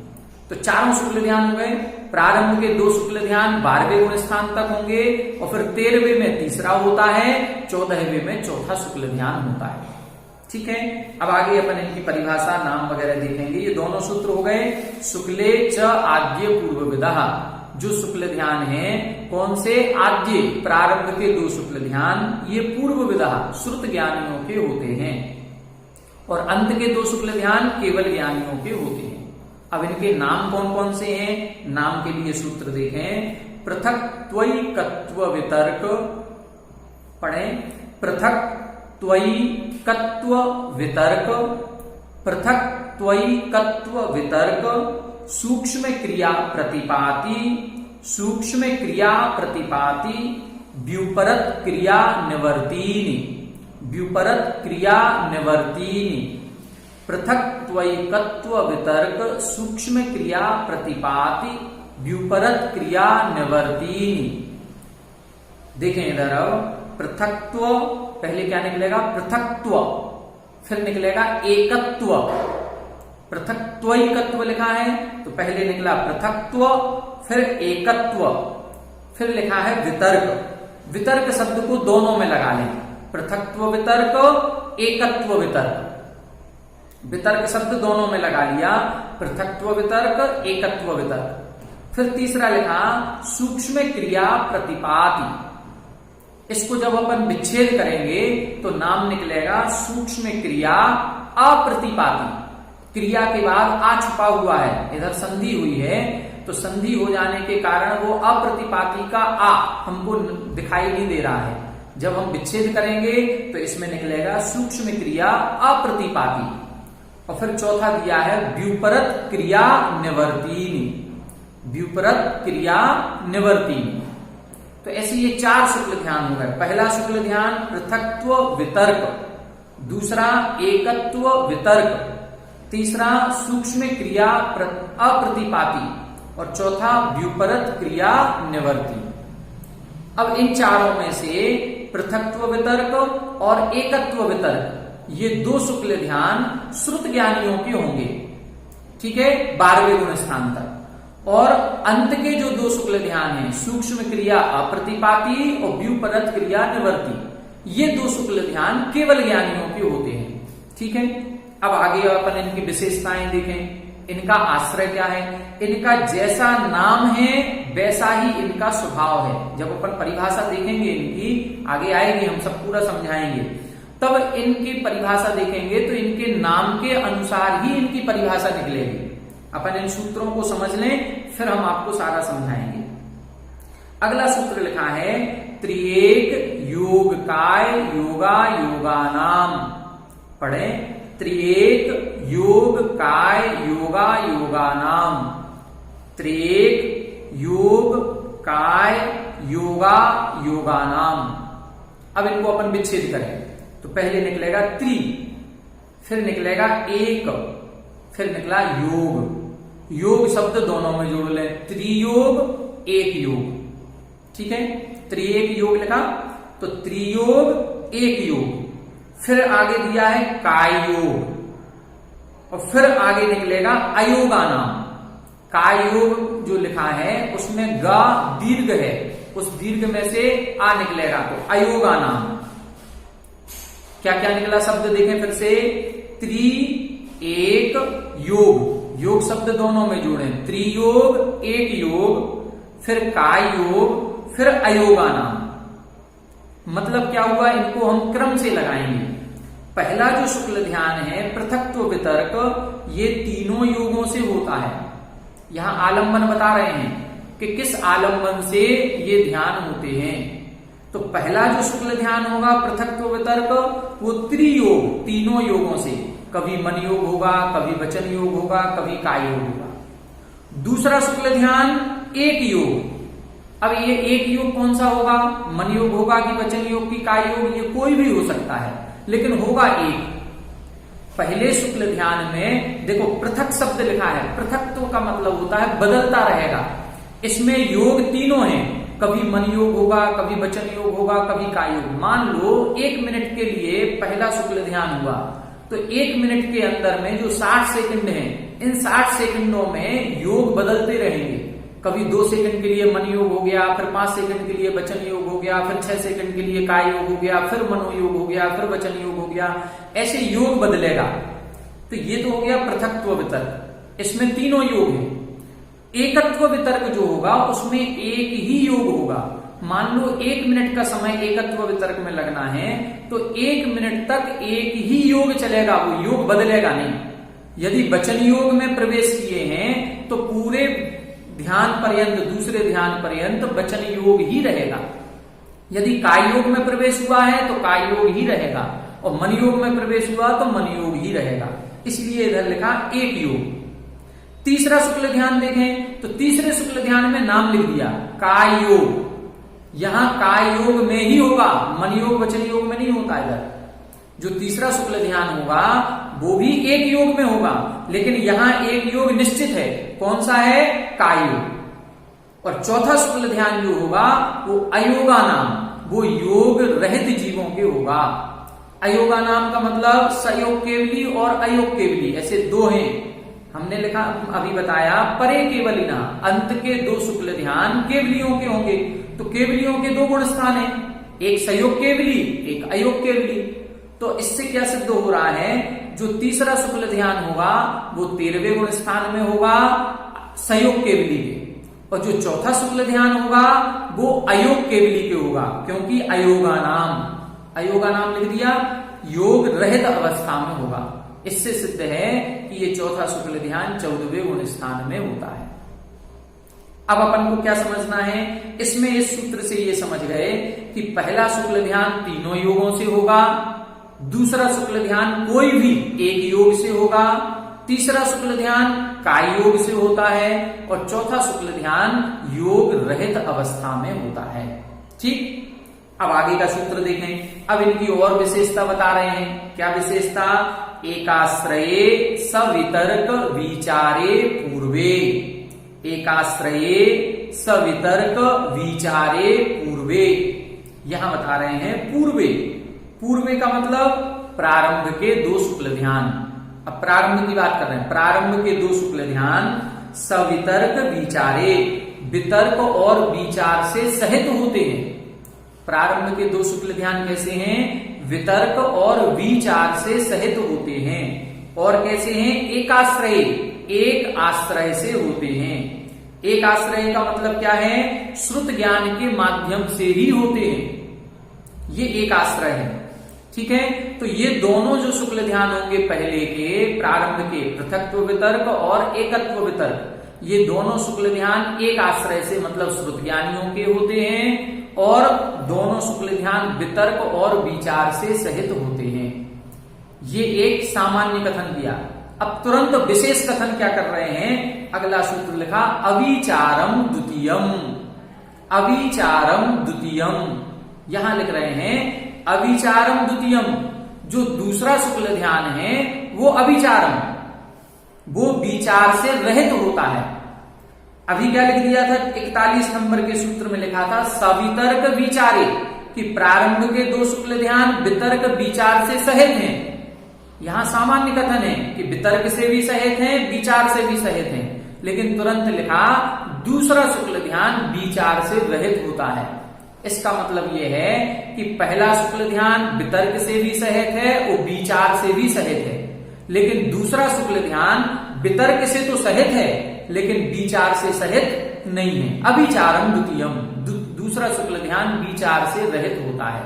तो 4 शुक्ल ध्यान हो गए। प्रारंभ के 2 शुक्ल ध्यान 12वें गुण स्थान तक होंगे, और फिर 13वें में तीसरा होता है, 14वें में चौथा शुक्ल ध्यान होता है। ठीक है, अब आगे अपन इनकी परिभाषा नाम वगैरह देखेंगे। ये दोनों सूत्र हो गए। शुक्ले च आद्य पूर्वविदः, जो शुक्ल ध्यान है कौन से, आद्य प्रारंभ के 2 शुक्ल ध्यान ये पूर्वविदः श्रुत ज्ञानियों के होते हैं, और अंत के 2 शुक्ल ध्यान केवल ज्ञानियों के होते हैं। अब इनके नाम कौन कौन से हैं, नाम के लिए सूत्र देखें। पृथक्त्वैकत्व वितर्क, पढ़ें, पृथक्त्वैकत्व वितर्क, पृथक्त्वैकत्व वितर्क, सूक्ष्म क्रिया प्रतिपाति, सूक्ष्म क्रिया प्रतिपाति, व्युपरत क्रिया निवर्तीनि, व्युपरत क्रिया निवर्तीनि, पृथक्त्वैकत्व वितर्क, सूक्ष्म क्रिया प्रतिपाति, व्युपरत क्रिया निवर्तीनि। देखें इधर, पृथक्त्व पहले क्या निकलेगा, पृथक्त्व, फिर निकलेगा एकत्व। पृथक्त्वैकत्व लिखा है तो पहले निकला पृथक्त्व, फिर एकत्व, फिर लिखा है वितर्क। वितर्क शब्द को दोनों में लगा लें, पृथक्त्व वितर्क, एकत्व वितर्क। वितर्क शब्द दोनों में लगा लिया, पृथक्त्व वितर्क, एकत्व वितर्क। फिर तीसरा लिखा सूक्ष्म क्रिया प्रतिपाति। इसको जब अपन विच्छेद करेंगे तो नाम निकलेगा सूक्ष्म क्रिया अप्रतिपाति। क्रिया के बाद आ छुपा हुआ है, इधर संधि हुई है, तो संधि हो जाने के कारण वो अप्रतिपाती का आ हमको दिखाई नहीं दे रहा है। जब हम विच्छेद करेंगे तो इसमें निकलेगा सूक्ष्म क्रिया अप्रतिपाती। और फिर चौथा दिया है व्युपरत क्रिया निवर्तीनि, व्युपरत क्रिया निवर्तीनि। तो ऐसे ये 4 शुक्ल ध्यान हो गए। पहला शुक्ल ध्यान पृथक्त्व वितर्क, दूसरा एकत्व वितर्क, तीसरा सूक्ष्म क्रिया अप्रतिपाती, और चौथा व्युपरत क्रिया निवर्ती। अब इन चारों में से पृथक्त्व वितर्क और एकत्व वितर्क ये 2 शुक्ल ध्यान श्रुत ज्ञानियों के होंगे, ठीक है, 12वें गुण स्थान तक। और अंत के जो 2 शुक्ल ध्यान हैं, सूक्ष्म क्रिया अप्रतिपाती और व्युपरत क्रिया निवर्ती, ये 2 शुक्ल ध्यान केवल ज्ञानियों के होते हैं। ठीक है, अब आगे अपन इनकी विशेषताएं देखें। इनका आश्रय क्या है, इनका जैसा नाम है वैसा ही इनका स्वभाव है। जब अपन परिभाषा देखेंगे इनकी आगे आएगी, हम सब पूरा समझाएंगे, तब इनकी परिभाषा देखेंगे तो इनके नाम के अनुसार ही इनकी परिभाषा निकलेगी। अपन इन सूत्रों को समझ लें, फिर हम आपको सारा समझाएंगे। अगला सूत्र लिखा है त्रिएक योगकाय योगा योगानाम। पढ़े, त्रिएक योग काय योगा योगानाम। त्रिएक योग काय योगा योगानाम। अब इनको अपन विच्छेद करें तो पहले निकलेगा त्रि, फिर निकलेगा एक, फिर निकला योग। योग शब्द दोनों में जोड़ लें, त्रियोग एक योग। ठीक है, त्रिएक योग लिखा तो त्रियोग एक योग। फिर आगे दिया है काय योग, और फिर आगे निकलेगा अयोगा नाम। काय योग जो लिखा है उसमें ग दीर्घ है, उस दीर्घ में से आ निकलेगा तो अयोगा नाम। क्या क्या निकला शब्द देखें फिर से, त्रि एक योग, योग शब्द दोनों में जोड़े, त्रियोग एक योग, फिर काय योग, फिर अयोगा नाम। मतलब क्या हुआ, इनको हम क्रम से लगाएंगे। पहला जो शुक्ल ध्यान है पृथक्त्व वितर्क, ये तीनों योगों से होता है। यहां आलंबन बता रहे हैं कि किस आलंबन से ये ध्यान होते हैं। तो पहला जो शुक्ल ध्यान होगा पृथक्त्व वितर्क, वो त्रियोग, तीनों योगों से, कभी मन योग होगा, कभी वचन योग होगा, कभी काय योग होगा। दूसरा शुक्ल ध्यान एक योग। अब ये एक योग कौन सा होगा, मन योग होगा कि वचन योग की काय योग, ये कोई भी हो सकता है, लेकिन होगा एक। पहले शुक्ल ध्यान में देखो पृथक शब्द लिखा है, पृथक्त्व का मतलब होता है बदलता रहेगा। इसमें योग तीनों हैं, कभी मन योग होगा, कभी वचन योग होगा, कभी काय योग। मान लो 1 मिनट के लिए पहला शुक्ल ध्यान हुआ, तो 1 मिनट के अंदर में जो 60 सेकंड हैं, इन 60 सेकंडों में योग बदलते रहेंगे। कभी 2 सेकंड के लिए मन योग हो गया, फिर 5 सेकंड के लिए वचन योग हो गया, फिर 6 सेकंड के लिए काय योग हो गया, फिर मनोयोग हो गया, फिर वचन योग हो गया, ऐसे योग बदलेगा। तो ये तो हो गया पृथक्त्व वितर्क, इसमें तीनों योग हैं। एकत्व वितर्क जो होगा उसमें एक ही योग होगा। मान लो 1 मिनट का समय एकत्व वितर्क में लगना है, तो 1 मिनट तक एक ही योग चलेगा, वो योग बदलेगा नहीं। यदि वचन योग में प्रवेश किए हैं तो पूरे ध्यान पर्यंत, दूसरे ध्यान पर्यंत वचन योग ही रहेगा। यदि काय योग में प्रवेश हुआ है तो काय योग ही रहेगा, और मन योग में प्रवेश हुआ तो मन योग ही रहेगा। इसलिए इधर लिखा एक योग। तीसरा शुक्ल ध्यान देखें तो तीसरे शुक्ल ध्यान में नाम लिख दिया काय योग। यहां काय योग में ही होगा, मन योग वचन योग में नहीं होता। इधर जो तीसरा शुक्ल ध्यान होगा वो भी एक योग में होगा, लेकिन यहां एक योग निश्चित है, कौन सा है, काय योग। और चौथा शुक्ल ध्यान जो होगा वो अयोगा नाम, वो योग रहित जीवों के होगा। अयोगा नाम का मतलब सयोग केवली और अयोग केवली, ऐसे दो हैं। हमने लिखा, अभी बताया, परे केवलिना, अंत के 2 शुक्ल ध्यान केवलियों के होंगे। तो केवलियों के 2 गुण स्थान है, एक सयोग केवली, एक अयोग केवली। तो इससे क्या सिद्ध हो रहा है, जो तीसरा शुक्ल ध्यान होगा वो 13वें गुण स्थान में होगा सयोग केवली के, और जो चौथा शुक्ल ध्यान होगा वो अयोग केवली के होगा, क्योंकि अयोगा नाम लिख दिया, योग रहित अवस्था में होगा। इससे सिद्ध है कि ये चौथा शुक्ल ध्यान 14वें गुण स्थान में होता है। अब अपन को क्या समझना है, इसमें इस सूत्र से ये समझ गए कि पहला शुक्ल ध्यान तीनों योगों से होगा, दूसरा शुक्ल ध्यान कोई भी एक योग से होगा, तीसरा शुक्ल ध्यान काय योग से होता है, और चौथा शुक्ल ध्यान योग रहित अवस्था में होता है। ठीक, अब आगे का सूत्र देखें। अब इनकी और विशेषता बता रहे हैं। क्या विशेषता, एकाश्रये सवितर्क विचारे पूर्वे, एकाश्रये सवितर्क विचारे पूर्वे। यहां बता रहे हैं पूर्वे, पूर्वे का मतलब प्रारंभ के 2 शुक्ल ध्यान। अब प्रारंभ की बात कर रहे हैं, प्रारंभ के 2 शुक्ल ध्यान सवितर्क विचारे, वितर्क और विचार से सहित होते हैं। प्रारंभ के 2 शुक्ल ध्यान कैसे हैं, वितर्क और विचार से सहित होते हैं। और कैसे हैं, एकाश्रय, एक आश्रय से होते हैं। एक आश्रय का मतलब क्या है, श्रुत ज्ञान के माध्यम से ही होते हैं, ये एक आश्रय है। ठीक है, तो ये दोनों जो शुक्ल ध्यान होंगे पहले के, प्रारंभ के पृथक्त्व वितर्क और एकत्व वितर्क, ये दोनों शुक्ल ध्यान एक आश्रय से मतलब श्रुत ज्ञानियों के होते हैं, और दोनों शुक्ल ध्यान वितर्क और विचार से सहित होते हैं। ये एक सामान्य कथन दिया। अब तुरंत विशेष कथन क्या कर रहे हैं, अगला सूत्र लिखा अविचारम द्वितीयम, अविचारम द्वितीयम। यहां लिख रहे हैं अविचारम द्वितीयम, जो दूसरा शुक्ल ध्यान है वो अविचारम, वो विचार से रहित होता है। अभी क्या लिख दिया था, 41 नंबर के सूत्र में लिखा था सवितर्क विचारे, कि प्रारंभ के 2 शुक्ल ध्यान वितर्क विचार से सहित हैं। यहां सामान्य कथन है कि वितर्क से भी सहित हैं, विचार से भी सहित हैं, लेकिन तुरंत लिखा दूसरा शुक्ल ध्यान विचार से रहित होता है। इसका मतलब यह है कि पहला शुक्ल ध्यान वितर्क से भी सहित है और विचार से भी सहित है, लेकिन दूसरा शुक्ल ध्यान वितर्क से तो सहित है लेकिन विचार से सहित नहीं है। अविचारम द्वितीयम, दूसरा शुक्ल ध्यान विचार से रहित होता है।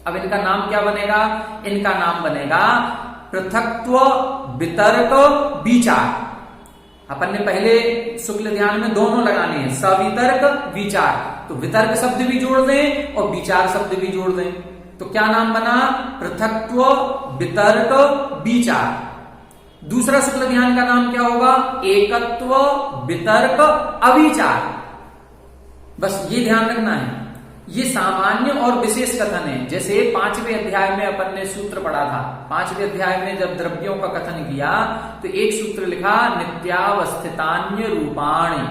अब इनका नाम क्या बनेगा? इनका नाम बनेगा पृथक्त्व वितर्क विचार। अपन ने पहले शुक्ल ध्यान में दोनों लगाने हैं, सवितर्क विचार, तो वितर्क शब्द भी जोड़ दें और विचार शब्द भी जोड़ दें, तो क्या नाम बना? पृथक्त्व वितर्क विचार। दूसरा शुक्ल ध्यान का नाम क्या होगा? एकत्व वितर्क अविचार। बस ये ध्यान रखना है, ये सामान्य और विशेष कथन है। जैसे 5वें अध्याय में अपन ने सूत्र पढ़ा था, 5वें अध्याय में जब द्रव्यों का कथन किया तो एक सूत्र लिखा नित्यावस्थितान्य रूपाणि,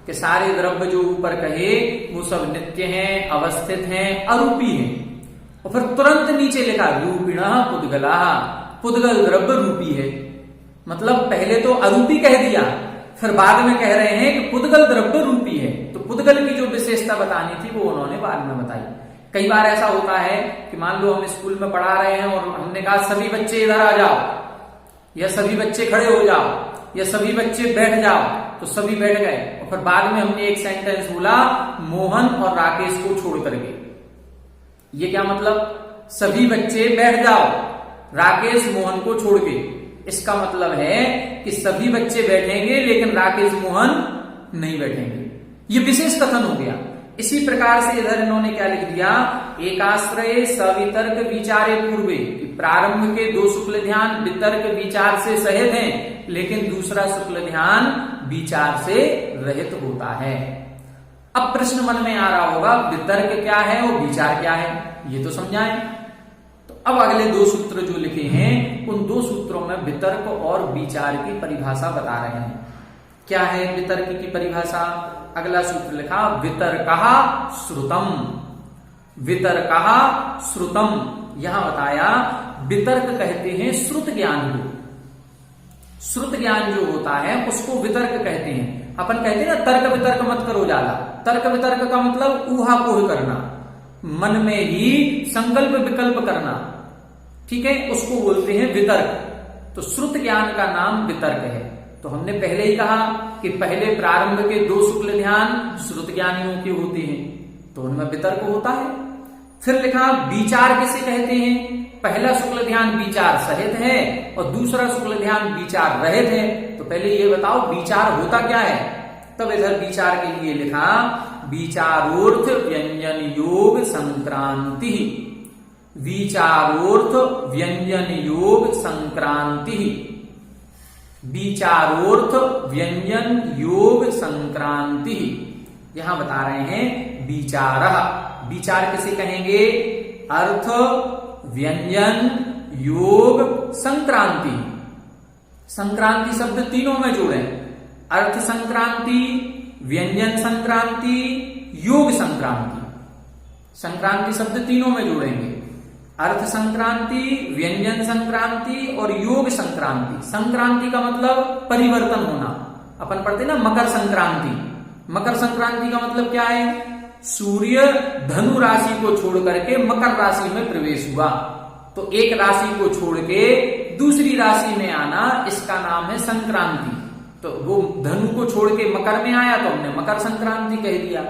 कि सारे द्रव्य जो ऊपर कहे वो सब नित्य हैं, अवस्थित हैं, अरूपी हैं। और फिर तुरंत नीचे लिखा रूपिणः पुद्गला, पुद्गल द्रव्य रूपी है। मतलब पहले तो अरूपी कह दिया, फिर बाद में कह रहे हैं कि पुद्गल द्रव्य रूपी है। तो पुद्गल की जो विशेषता बतानी थी वो उन्होंने बाद में बताई। कई बार ऐसा होता है कि मान लो हम स्कूल में पढ़ा रहे हैं और हमने कहा सभी बच्चे इधर आ जाओ, या सभी बच्चे खड़े हो जाओ, या सभी बच्चे बैठ जाओ, तो सभी बैठ गए और फिर बाद में हमने एक सेंटेंस बोला मोहन और राकेश को छोड़ करके। ये क्या मतलब? सभी बच्चे बैठ जाओ, राकेश मोहन को छोड़ के। इसका मतलब है कि सभी बच्चे बैठेंगे लेकिन राकेश मोहन नहीं बैठेंगे। ये विशेष कथन हो गया। इसी प्रकार से इधर इन्होंने क्या लिख दिया? एकाश्रय सवितर्क विचारे पूर्वे, प्रारंभ के दो शुक्ल ध्यान वितर्क विचार से सहित हैं लेकिन दूसरा शुक्ल ध्यान विचार से रहित होता है। अब प्रश्न मन में आ रहा होगा वितर्क क्या है और विचार क्या है, ये तो समझाएं। तो अब अगले दो सूत्र जो लिखे हैं उन दो सूत्रों में वितर्क और विचार की परिभाषा बता रहे हैं। क्या है वितर्क की परिभाषा? अगला सूत्र लिखा वितर्कः श्रुतम, वितर्कः श्रुतम। यहां बताया वितर्क कहते हैं श्रुत ज्ञान को। श्रुत ज्ञान जो होता है उसको वितर्क कहते हैं। अपन कहते हैं ना तर्क वितर्क मत करो ज्यादा। तर्क वितर्क का मतलब ऊहापोह करना, मन में ही संकल्प विकल्प करना, ठीक है, उसको बोलते हैं वितर्क। तो श्रुत ज्ञान का नाम वितर्क है। तो हमने पहले ही कहा कि पहले प्रारंभ के दो शुक्ल ध्यान श्रुत ज्ञानियों के होते हैं, तो उनमें वितर्क होता है। फिर लिखा विचार किसे कहते हैं? पहला शुक्ल ध्यान विचार सहित है और दूसरा शुक्ल ध्यान विचार रहित है। तो पहले ये बताओ विचार होता क्या है? तब इधर विचार के लिए लिखा विचारोर्थ व्यंजन योग संक्रांति, विचारोर्थ व्यंजन योग संक्रांति, विचारोर्थ व्यंजन योग संक्रांति। यहां बता रहे हैं विचारः, विचार किसे कहेंगे? अर्थ व्यंजन योग संक्रांति। संक्रांति शब्द तीनों में जोड़े, अर्थ संक्रांति, व्यंजन संक्रांति, योग संक्रांति। संक्रांति शब्द तीनों में जोड़ेंगे, अर्थ संक्रांति, व्यंजन संक्रांति और योग संक्रांति। संक्रांति का मतलब परिवर्तन होना। अपन पढ़ते ना मकर संक्रांति। मकर संक्रांति का मतलब क्या है? सूर्य धनु राशि को छोड़ करके मकर राशि में प्रवेश हुआ, तो एक राशि को छोड़ के दूसरी राशि में आना, इसका नाम है संक्रांति। तो वो धनु को छोड़ के मकर में आया तो हमने मकर संक्रांति कह दिया।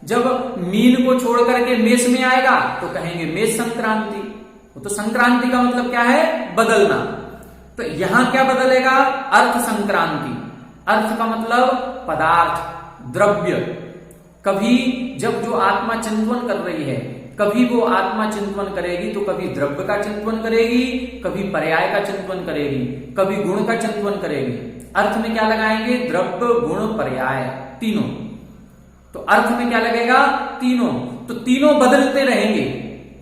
जब मीन को छोड़ करके मेष में आएगा तो कहेंगे मेष संक्रांति। तो संक्रांति का मतलब क्या है? बदलना। तो यहां क्या बदलेगा? अर्थ संक्रांति। अर्थ का मतलब पदार्थ, द्रव्य। कभी जब जो आत्मा चिंतन कर रही है, कभी वो आत्मा चिंतन करेगी तो कभी द्रव्य का चिंतन करेगी, कभी पर्याय का चिंतन करेगी, कभी गुण का चिंतन करेगी। अर्थ में क्या लगाएंगे? द्रव्य गुण पर्याय तीनों। तो अर्थ में क्या लगेगा? तीनों। तो तीनों बदलते रहेंगे।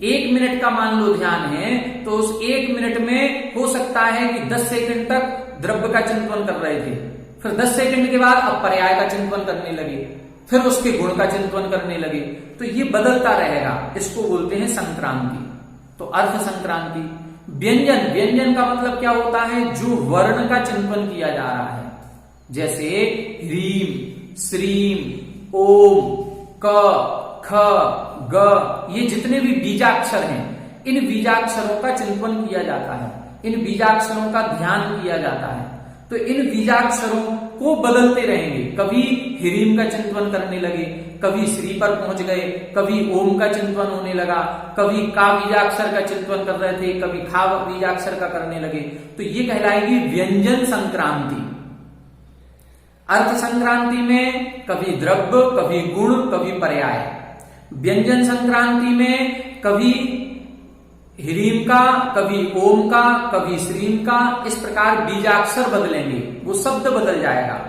1 मिनट का मान लो ध्यान है तो उस 1 मिनट में हो सकता है कि 10 सेकंड तक द्रव्य का चिंतन कर रहे थे, फिर 10 सेकंड के बाद अब पर्याय का चिंतन करने लगे, फिर उसके गुण का चिंतन करने लगे। तो ये बदलता रहेगा, इसको बोलते हैं संक्रांति। तो अर्थ संक्रांति। व्यंजन, व्यंजन का मतलब क्या होता है? जो वर्ण का चिंतन किया जा रहा है, जैसे ह्रीम, श्रीम, ओम, क, ख, ग, ये जितने भी बीजाक्षर हैं, इन बीजाक्षरों का चिंतन किया जाता है, इन बीजाक्षरों का ध्यान किया जाता है। तो इन बीजाक्षरों को बदलते रहेंगे, कभी ह्रीम का चिंतन करने लगे, कभी श्री पर पहुंच गए, कभी ओम का चिंतन होने लगा, कभी का बीजाक्षर का चिंतन कर रहे थे, कभी खा बीजाक्षर का करने लगे। तो ये कहलाएगी व्यंजन संक्रांति। अर्थ संक्रांति में कभी द्रव्य, कभी गुण, कभी पर्याय। व्यंजन संक्रांति में कभी ह्रीम का, कभी ओम का, कभी श्रीम का, इस प्रकार बीजाक्षर बदलेंगे, वो शब्द बदल जाएगा।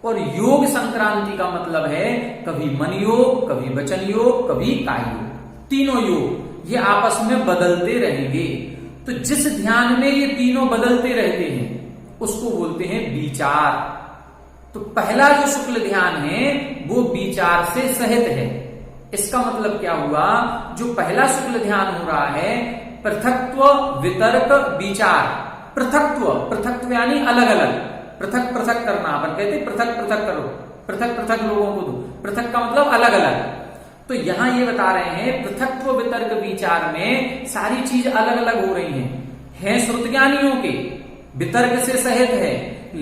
और योग संक्रांति का मतलब है कभी मन योग, कभी वचन योग, कभी काय योग, तीनों योग ये आपस में बदलते रहेंगे। तो जिस ध्यान में ये तीनों बदलते रहते हैं उसको बोलते हैं विचार। तो पहला जो शुक्ल ध्यान है वो विचार से सहित है। इसका मतलब क्या हुआ, जो पहला शुक्ल ध्यान हो रहा है पृथक्त्व, वितर्क, विचार। पृथक्त्व, पृथक्त्व यानी अलग अलग, पृथक पृथक करना, अपन कहते पृथक पृथक करो, पृथक पृथक लोगों को दो, पृथक का मतलब अलग अलग। तो यहां ये बता रहे हैं पृथक्त्व, वितर्क, विचार में सारी चीज अलग अलग हो रही हैं श्रुतज्ञानियों के, वितर्क से सहित है,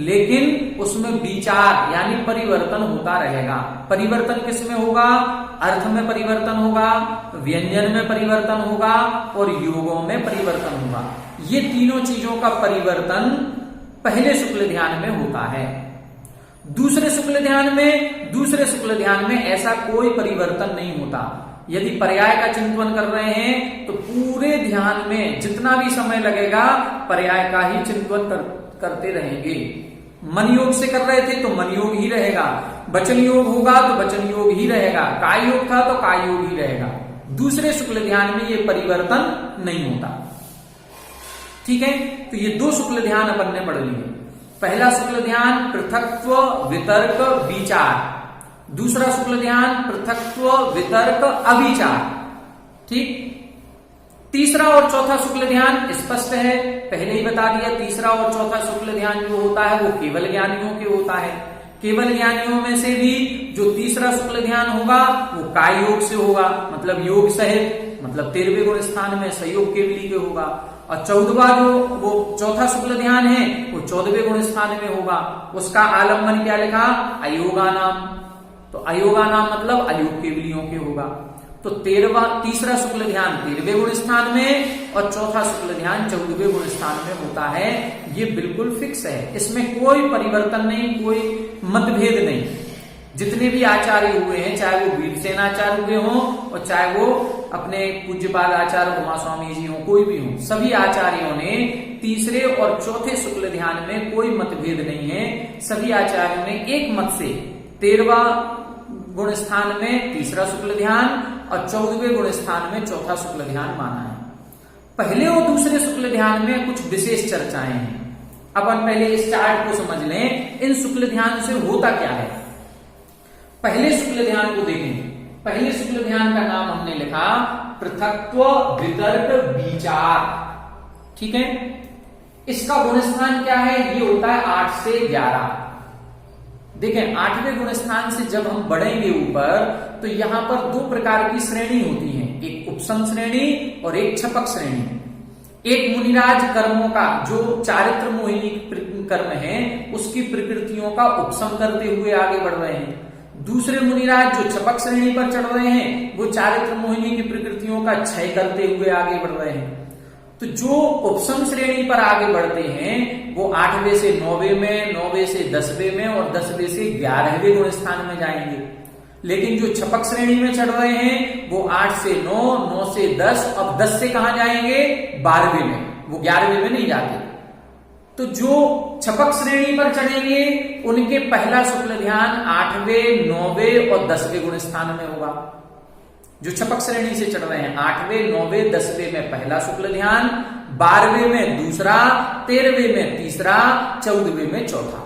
लेकिन उसमें विचार यानी परिवर्तन होता रहेगा। परिवर्तन किसमें होगा, अर्थ में परिवर्तन होगा, व्यंजन में परिवर्तन होगा और योगों में परिवर्तन होगा। ये तीनों चीजों का परिवर्तन पहले शुक्ल ध्यान में होता है। दूसरे शुक्ल ध्यान में ऐसा कोई परिवर्तन नहीं होता। यदि पर्याय का चिंतन कर रहे हैं तो पूरे ध्यान में जितना भी समय लगेगा पर्याय का ही चिंतन करते रहेंगे। मन योग से कर रहे थे तो मन योग ही रहेगा, वचन योग होगा तो वचन योग ही रहेगा, काय योग था तो काय योग ही रहेगा। दूसरे शुक्ल ध्यान में ये परिवर्तन नहीं होता। ठीक है, तो ये दो शुक्ल ध्यान अपन ने पढ़ लिए। पहला शुक्ल ध्यान पृथक्त्व, वितर्क, विचार। दूसरा शुक्ल ध्यान पृथक्त्व, वितर्क, अविचार। ठीक। तीसरा और चौथा शुक्ल ध्यान स्पष्ट है, पहले ही बता दिया। तीसरा और चौथा शुक्ल ध्यान जो होता है वो केवल ज्ञानियों के होता है। केवल ज्ञानियों में से भी जो तीसरा शुक्ल ध्यान होगा वो काय योग से होगा, मतलब योग सहित, मतलब 13वें गुण स्थान में सहयोग केवली के होगा। और 14वां जो वो चौथा शुक्ल ध्यान है वो 14वें गुण स्थान में होगा। उसका आलम्बन क्या लिखा, अयोगा नाम। तो अयोगा नाम मतलब अयोग केवलियों के होगा। तो तीसरा शुक्ल ध्यान 13वें गुण स्थान में और चौथा शुक्ल ध्यान 14वें गुण स्थान में होता है। ये बिल्कुल फिक्स है, इसमें कोई परिवर्तन नहीं, कोई मतभेद नहीं। जितने भी आचार्य हुए हैं, चाहे वो वीरसेन आचार्य हुए हों और चाहे वो अपने पूज्यपाद आचार्य उमा स्वामी जी हों, कोई भी हो, सभी आचार्यों ने तीसरे और चौथे शुक्ल ध्यान में कोई मतभेद नहीं है। सभी आचार्यों ने एक मत से 13वां गुण स्थान में तीसरा शुक्ल ध्यान और 14वें गुण स्थान में चौथा शुक्ल ध्यान माना है। पहले और दूसरे शुक्ल ध्यान में कुछ विशेष चर्चाएं हैं। अपन पहले इस चार्ट को समझ लें, इन शुक्ल ध्यान से होता क्या है। पहले शुक्ल ध्यान को देखेंगे। पहले शुक्ल ध्यान का नाम हमने लिखा पृथक्त्व, वितर्क, विचार। ठीक है, इसका गुण स्थान क्या है, ये होता है 8 से 11। देखें, 8वें गुण स्थान से जब हम बढ़ेंगे ऊपर तो यहां पर दो प्रकार की श्रेणी होती है, एक उपसम श्रेणी और एक छपक श्रेणी। एक मुनिराज कर्मों का जो चारित्र मोहिनी कर्म है उसकी प्रकृतियों का उपसम करते हुए आगे बढ़ रहे हैं। दूसरे मुनिराज जो छपक श्रेणी पर चढ़ रहे हैं वो चारित्र मोहिनी की प्रकृतियों का क्षय करते हुए आगे बढ़ रहे हैं। तो जो उपसम श्रेणी पर आगे बढ़ते हैं वो 8वें से 9वें में, 9वें से 10वें में और 10वें से 11वें गुण स्थान में जाएंगे। लेकिन जो छपक श्रेणी में चढ़ रहे हैं वो 8 से 9, 9 से 10, अब 10 से कहां जाएंगे, 12वें में, वो 11वें में नहीं जाते। तो जो छपक श्रेणी पर चढ़ेंगे उनके पहला शुक्ल ध्यान 8वें, 9वें और 10वें गुण स्थान में होगा। जो छपक श्रेणी से चढ़ रहे हैं 8वें, 9वें, 10वें में पहला शुक्ल ध्यान, 12वें में दूसरा, 13वें में तीसरा, 14वें में चौथा।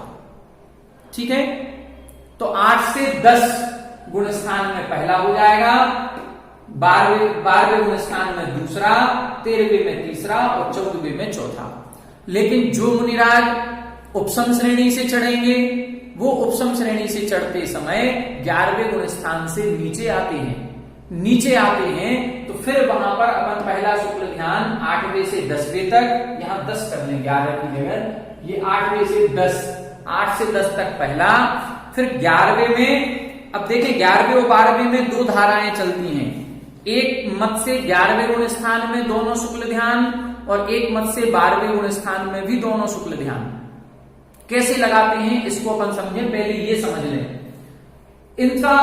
ठीक है, तो 8 से 10 गुण स्थान में पहला हो जाएगा, 12वें गुण स्थान में दूसरा, 13वें में तीसरा और 14वें में चौथा। लेकिन जो मुनिराज उपसम श्रेणी से चढ़ेंगे वो उपसम श्रेणी से चढ़ते समय 11वें गुण स्थान से नीचे आते हैं। नीचे आते हैं तो फिर वहां पर अपन पहला शुक्ल ध्यान 8वें से 10वें तक, यहां 10 कर लें 11 की जगह, ये 8वें से 10, 8 से 10 तक पहला, फिर 11वें में, अब देखिए 11वें और 12वें में 2 धाराएं चलती हैं। एक मत से 11वें गुण स्थान में दोनों शुक्ल ध्यान और एक मत से 12वें गुण स्थान में भी दोनों शुक्ल ध्यान। कैसे लगाते हैं इसको अपन समझें, पहले ये समझ लें। इनका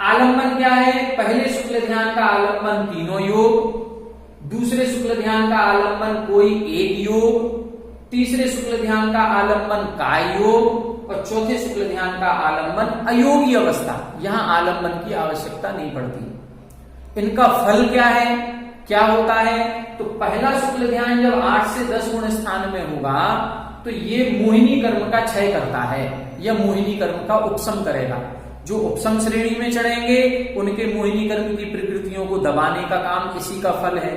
आलंबन क्या है? पहले शुक्ल ध्यान का आलंबन तीनों योग, दूसरे शुक्ल ध्यान का आलंबन कोई एक योग, तीसरे शुक्ल ध्यान का आलंबन काय योग और चौथे शुक्ल ध्यान का आलंबन अयोगी अवस्था। यहां आलंबन की आवश्यकता नहीं पड़ती। इनका फल क्या है, क्या होता है? तो पहला शुक्ल ध्यान जब 8 से 10 गुण स्थान में होगा तो ये मोहिनी कर्म का क्षय करता है या मोहिनी कर्म का उपशम करेगा। जो उपशम श्रेणी में चढ़ेंगे उनके मोहिनी कर्म की प्रकृतियों को दबाने का काम इसी का फल है,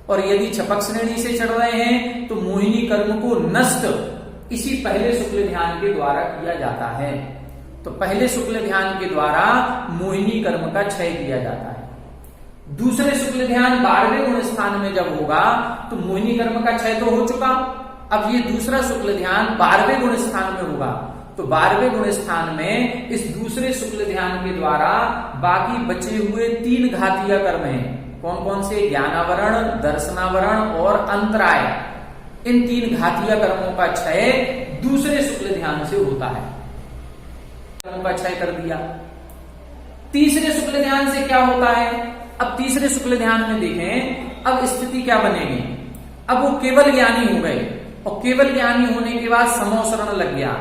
और यदि छपक श्रेणी से चढ़ रहे हैं तो मोहिनी कर्म को नष्ट इसी पहले शुक्ल ध्यान के द्वारा किया जाता है। तो पहले शुक्ल ध्यान के द्वारा मोहिनी कर्म का क्षय किया जाता है। दूसरे शुक्ल ध्यान 12वें गुण स्थान में जब होगा तो मोहिनी कर्म का क्षय तो हो चुका, अब ये दूसरा शुक्ल ध्यान 12वें गुण स्थान में होगा, तो 12वें गुण स्थान में इस दूसरे शुक्ल ध्यान के द्वारा बाकी बचे हुए 3 घातीय कर्म हैं। कौन कौन से? ज्ञानावरण, दर्शनावरण और अंतराय। इन 3 घातीय कर्मों का क्षय दूसरे शुक्ल ध्यान से होता है। कर्मों का क्षय कर दिया। तीसरे शुक्ल ध्यान से क्या होता है? अब तीसरे शुक्ल ध्यान में देखें, अब स्थिति क्या बनेगी? अब वो केवल ज्ञानी हो गए, और केवल ज्ञानी होने के बाद समोसरण लग गया।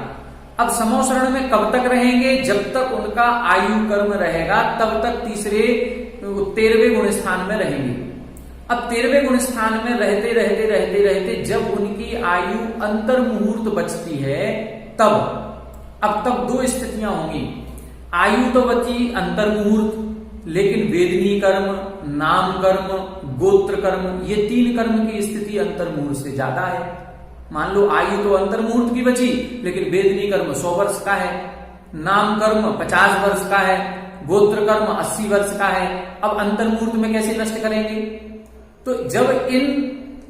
अब समोसरण में कब तक रहेंगे? जब तक उनका आयु कर्म रहेगा तब तक 13वें गुण स्थान में रहेंगे। अब 13वें गुण स्थान में रहते रहते रहते रहते जब उनकी आयु अंतर मुहूर्त बचती है तब, अब तब 2 स्थितियां होंगी। आयु तो बची अंतर मुहूर्त, लेकिन वेदनी कर्म, नाम कर्म, गोत्र कर्म, ये 3 कर्म की स्थिति अंतर मुहूर्त से ज्यादा है। मान लो आयु तो अंतर मुहूर्त की बची, लेकिन वेदनी कर्म 100 वर्ष का है, नाम कर्म 50 वर्ष का है, गोत्र कर्म 80 वर्ष का है। अब अंतर मुहूर्त में कैसे नष्ट करेंगे? तो जब इन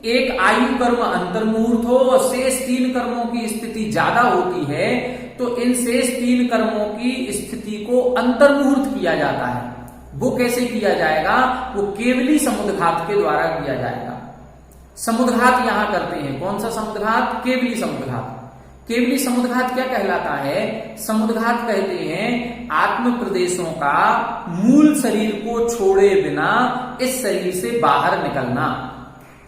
एक आयु कर्म अंतर मुहूर्त हो और शेष 3 कर्मों की स्थिति ज्यादा होती है तो इन शेष 3 कर्मों की स्थिति को अंतर मुहूर्त किया जाता है। वो कैसे किया जाएगा? वो केवली समुद्घात के द्वारा किया जाएगा। समुद्घात यहां करते हैं। कौन सा समुद्घात? केवली समुद्घात। केवली समुद्घात क्या कहलाता है? समुद्घात कहते हैं आत्म प्रदेशों का मूल शरीर को छोड़े बिना इस शरीर से बाहर निकलना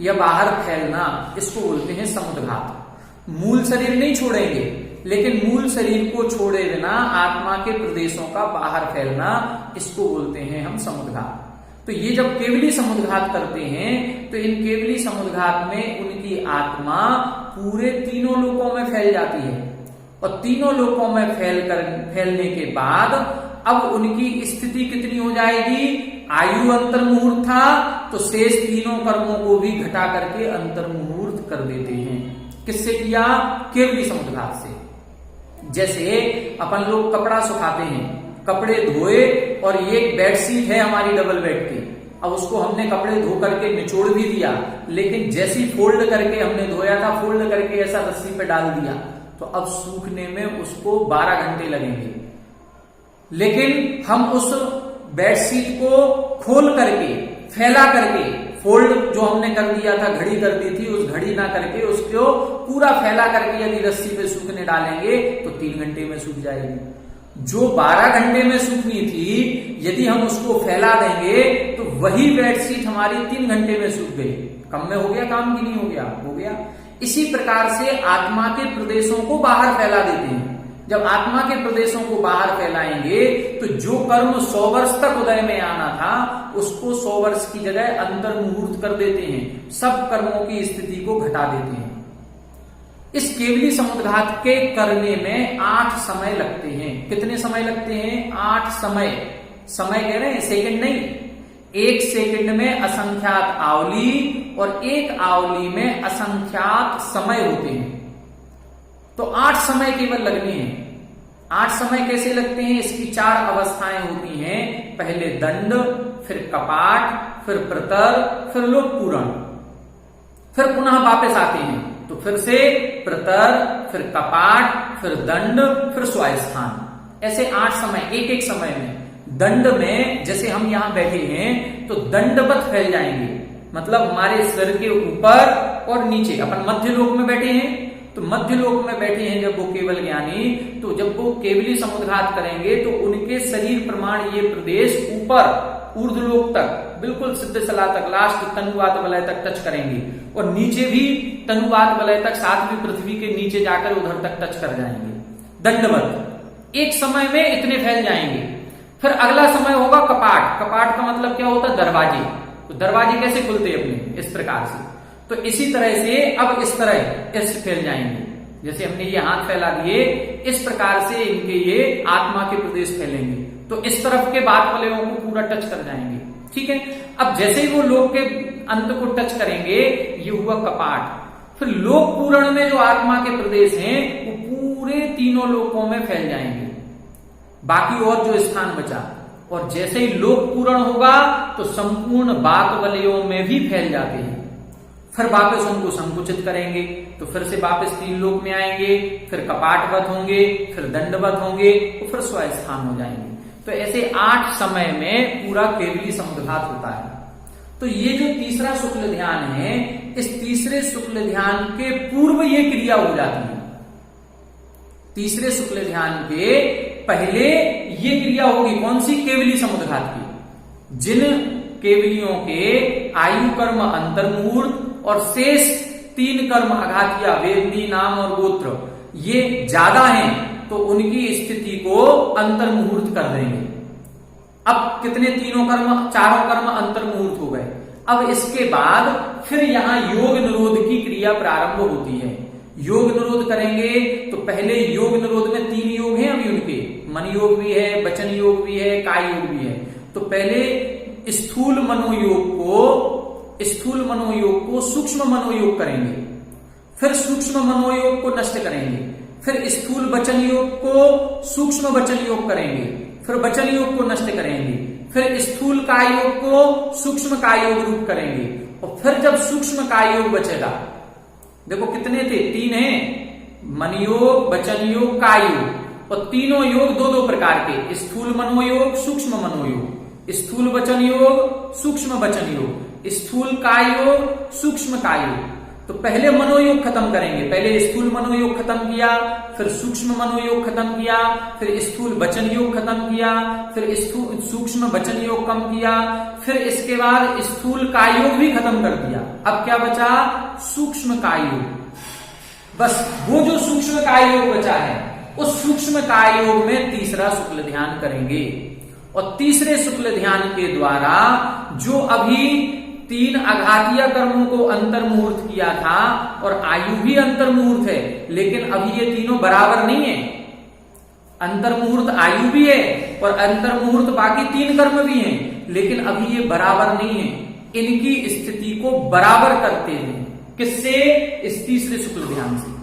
या बाहर फैलना, इसको बोलते हैं समुद्घात। मूल शरीर नहीं छोड़ेंगे, लेकिन मूल शरीर को छोड़े बिना आत्मा के प्रदेशों का बाहर फैलना, इसको बोलते हैं हम समुद्घात। तो ये जब केवली समुद्घात करते हैं तो इन केवली समुद्घात में उनकी आत्मा पूरे 3 लोकों में फैल जाती है, और 3 लोकों में फैलने के बाद अब उनकी स्थिति कितनी हो जाएगी? आयु अंतर मुहूर्त था तो शेष 3 कर्मों को भी घटा करके अंतर मुहूर्त कर देते हैं। किससे किया? केवली समुद्घात से। जैसे अपन लोग कपड़ा सुखाते हैं, कपड़े धोए और ये बेडशीट है हमारी डबल बेड की, अब उसको हमने कपड़े धो करके निचोड़ भी दिया, लेकिन जैसी फोल्ड करके हमने धोया था, फोल्ड करके ऐसा रस्सी पे डाल दिया, तो अब सूखने में उसको 12 घंटे लगेंगे। लेकिन हम उस बेडशीट को खोल करके, फैला करके, फोल्ड जो हमने कर दिया था, घड़ी कर दी थी, उस घड़ी ना करके उसको पूरा फैला करके यदि रस्सी पे सूखने डालेंगे तो 3 घंटे में सूख जाएगी। जो 12 घंटे में सूखनी थी, यदि हम उसको फैला देंगे तो वही बेडशीट हमारी 3 घंटे में सूख गई। कम में हो गया काम कि नहीं हो गया? हो गया। इसी प्रकार से आत्मा के प्रदेशों को बाहर फैला देते हैं। जब आत्मा के प्रदेशों को बाहर फैलाएंगे तो जो कर्म 100 वर्ष तक उदय में आना था उसको 100 वर्ष की जगह अंतर मुहूर्त कर देते हैं, सब कर्मों की स्थिति को घटा देते हैं। इस केवली समुद्घात के करने में 8 समय लगते हैं। कितने समय लगते हैं? 8 समय। समय कह रहे हैं, सेकंड नहीं। 1 सेकंड में असंख्यात आवली और 1 आवली में असंख्यात समय होते हैं। तो 8 समय केवल लगने हैं। 8 समय कैसे लगते हैं? इसकी 4 अवस्थाएं होती हैं। पहले दंड, फिर कपाट, फिर प्रतर, फिर लोक पूरण, फिर पुनः वापस आते हैं तो फिर से प्रतर, फिर कपाट, फिर दंड, फिर स्वास्थान। ऐसे 8 समय, एक समय में। दंड में जैसे हम यहां बैठे हैं तो दंडवत फैल जाएंगे, मतलब हमारे सिर के ऊपर और नीचे। अपन मध्य लोक में बैठे हैं तो मध्य लोक में बैठे हैं जब वो केवल ज्ञानी, तो जब वो केवली समुद्घात करेंगे तो उनके शरीर प्रमाण ये प्रदेश ऊपर ऊर्ध्वलोक तक, बिल्कुल सिद्ध सला तक, लास्ट तनुवात वलय तक टच करेंगे, और नीचे भी तनुवात वलय तक, 7वीं पृथ्वी के नीचे जाकर उधर तक टच कर जाएंगे। दंडवत एक समय में इतने फैल जाएंगे। फिर अगला समय होगा कपाट। कपाट का मतलब क्या होता है? दरवाजे। तो दरवाजे कैसे खुलते अपने? इस प्रकार से। तो इसी तरह से अब इस तरह ऐसे फैल जाएंगे, जैसे हमने ये हाथ फैला दिए, इस प्रकार से इनके ये आत्मा के प्रदेश फैलेंगे, तो इस तरफ के बात वलयों को पूरा टच कर जाएंगे। ठीक है। अब जैसे ही वो लोक के अंत को टच करेंगे, ये हुआ कपाट। फिर लोक पूरण में जो आत्मा के प्रदेश हैं वो पूरे तीनों लोकों में फैल जाएंगे, बाकी और जो स्थान बचा। और जैसे ही लोक पूरण होगा तो संपूर्ण बात वलयों में भी फैल जाते हैं। फिर वापस उनको संकुचित करेंगे तो फिर से वापस 3 लोक में आएंगे, फिर कपाटवत होंगे, फिर दंडवत होंगे, तो फिर स्वास्थान हो जाएंगे। तो ऐसे 8 समय में पूरा केवली समुद्घात होता है। तो ये जो तीसरा शुक्ल ध्यान है, इस तीसरे शुक्ल ध्यान के पूर्व ये क्रिया हो जाती है। तीसरे शुक्ल ध्यान के पहले ये क्रिया होगी, कौन सी? केवली समुद्घात की। जिन केवलियों के आयु कर्म अंतर्मुहूर्त और शेष 3 कर्म अघातिया, वेदनी, नाम और गोत्र, ये ज्यादा हैं तो उनकी स्थिति को अंतर्मुहूर्त कर देंगे। अब कितने? 3 कर्म, 4 कर्म अंतर्मुहूर्त हो गए। अब इसके बाद फिर यहां योग निरोध की क्रिया प्रारंभ होती है। योग निरोध करेंगे तो पहले योग निरोध में 3 योग हैं अभी उनके, मन योग भी है, वचन योग भी है, काय योग भी है। तो पहले स्थूल मनोयोग को सूक्ष्म मनोयोग करेंगे, फिर सूक्ष्म मनोयोग को नष्ट करेंगे, फिर स्थूल वचन योग को सूक्ष्म वचन योग करेंगे, फिर वचन योग को नष्ट करेंगे, फिर स्थूल काय योग को सूक्ष्म काय योग रूप करेंगे, और फिर जब सूक्ष्म काय योग बचेगा, देखो कितने थे? 3 हैं, मन योग, वचन योग, काय योग। और तीनों योग 2-2 प्रकार के, स्थूल मनोयोग, सूक्ष्म मनोयोग, स्थूल वचन योग, सूक्ष्म वचन योग, स्थूल काय योग, सूक्ष्म काय योग। तो पहले मनोयोग खत्म करेंगे, पहले स्थूल मनोयोग खत्म किया, फिर सूक्ष्म मनोयोग खत्म किया, फिर स्थूल वचन योग खत्म किया, फिर सूक्ष्म वचन योग कम किया, फिर इसके बाद स्थूल काय योग भी खत्म कर दिया। अब क्या बचा? सूक्ष्म काय योग। बस वो जो सूक्ष्म काय योग बचा है, उस सूक्ष्म काय योग में तीसरा शुक्ल ध्यान करेंगे। और तीसरे शुक्ल ध्यान के द्वारा जो अभी 3 अघातीय कर्मों को अंतर्मुहूर्त किया था, और आयु भी अंतर्मुहूर्त है, लेकिन अभी ये तीनों बराबर नहीं है। अंतर्मुहूर्त आयु भी है और अंतर्मुहूर्त बाकी 3 कर्म भी हैं, लेकिन अभी ये बराबर नहीं है। इनकी स्थिति को बराबर करते हैं। किससे? इस तीसरे शुक्ल ध्यान से।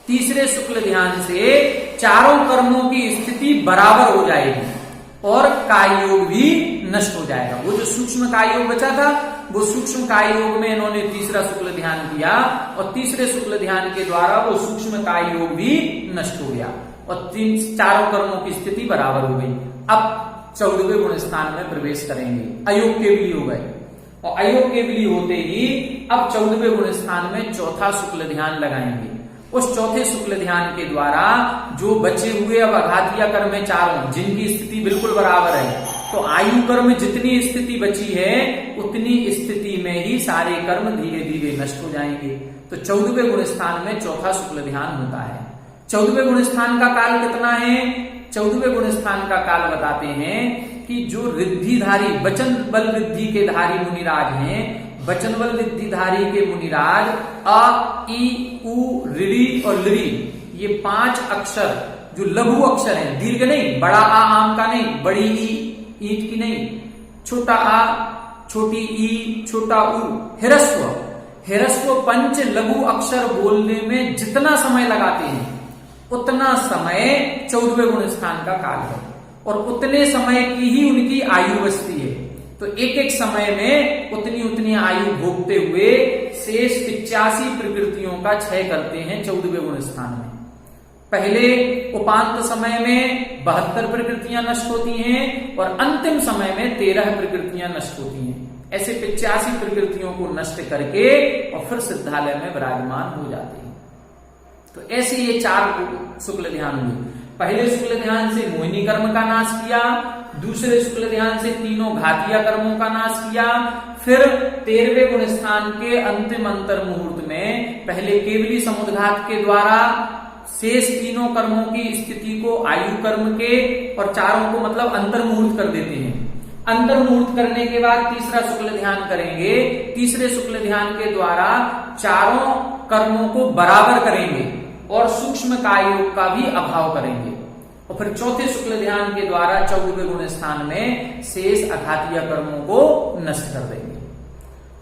तीसरे शुक्ल ध्यान से चारों कर्मों की स्थिति बराबर हो जाएगी और काय योग भी नष्ट हो जाएगा। वो जो सूक्ष्म काय योग बचा था, वो सूक्ष्म काय योग में इन्होंने तीसरा शुक्ल ध्यान किया, और तीसरे शुक्ल ध्यान के द्वारा वो सूक्ष्म काय योग भी नष्ट हो गया और 4 कर्मों की स्थिति बराबर हो गई। अब 14वें गुण स्थान में प्रवेश करेंगे। अयोग के भी हो गए, और अयोग के भी होते ही अब 14वें गुण स्थान में चौथा शुक्ल ध्यान लगाएंगे। उस चौथे शुक्ल ध्यान के द्वारा जो बचे हुए अब अघातीय कर्म है 4, जिनकी स्थिति बिल्कुल बराबर है, तो आयु कर्म जितनी स्थिति बची है उतनी स्थिति में ही सारे कर्म धीरे धीरे नष्ट हो जाएंगे। तो 14वें गुण स्थान में चौथा शुक्ल ध्यान होता है। 14वें गुण स्थान का काल कितना है? 14वें गुण स्थान का काल बताते हैं कि जो रिद्धिधारी, वचन बल रिद्धि के धारी मुनिराज हैं, वचन बल रिद्धिधारी के मुनिराज अ, ई, उ, ऋ और लृ, ये 5 अक्षर जो लघु अक्षर हैं, दीर्घ नहीं, बड़ा आ आम का नहीं, बड़ी ई ईंट की नहीं, छोटा आ, छोटी ई, छोटा उ, ह्रस्व 5 लघु अक्षर बोलने में जितना समय लगाते हैं उतना समय 14वें गुण स्थान का काल है, और उतने समय की ही उनकी आयु बचती है। तो एक एक समय में उतनी उतनी आयु भोगते हुए शेष 85 प्रकृतियों का क्षय करते हैं 14वें गुण स्थान में। पहले उपांत समय में 72 प्रकृतियां नष्ट होती हैं और अंतिम समय में 13 प्रकृतियां नष्ट होती हैं। ऐसे 85 प्रकृतियों को नष्ट करके और फिर सिद्धालय में विराजमान हो जाते हैं। तो ऐसे ये 4 शुक्ल ध्यान हुए। पहले शुक्ल ध्यान से मोहिनी कर्म का नाश किया, दूसरे शुक्ल ध्यान से तीनों घातीय कर्मों का नाश किया, फिर 13वें गुण स्थान के अंतिम अंतर मुहूर्त में पहले केवली समुद्घात के द्वारा शेष तीनों कर्मों की स्थिति को आयु कर्म के और चारों को मतलब अंतर मुहूर्त कर देते हैं। अंतर मुहूर्त करने के बाद तीसरा शुक्ल ध्यान करेंगे, तीसरे शुक्ल ध्यान के द्वारा चारों कर्मों को बराबर करेंगे और सूक्ष्म कायोग का भी अभाव करेंगे और फिर चौथे शुक्ल ध्यान के द्वारा 14वें गुण स्थान में शेष अघातीय कर्मों को नष्ट कर देंगे।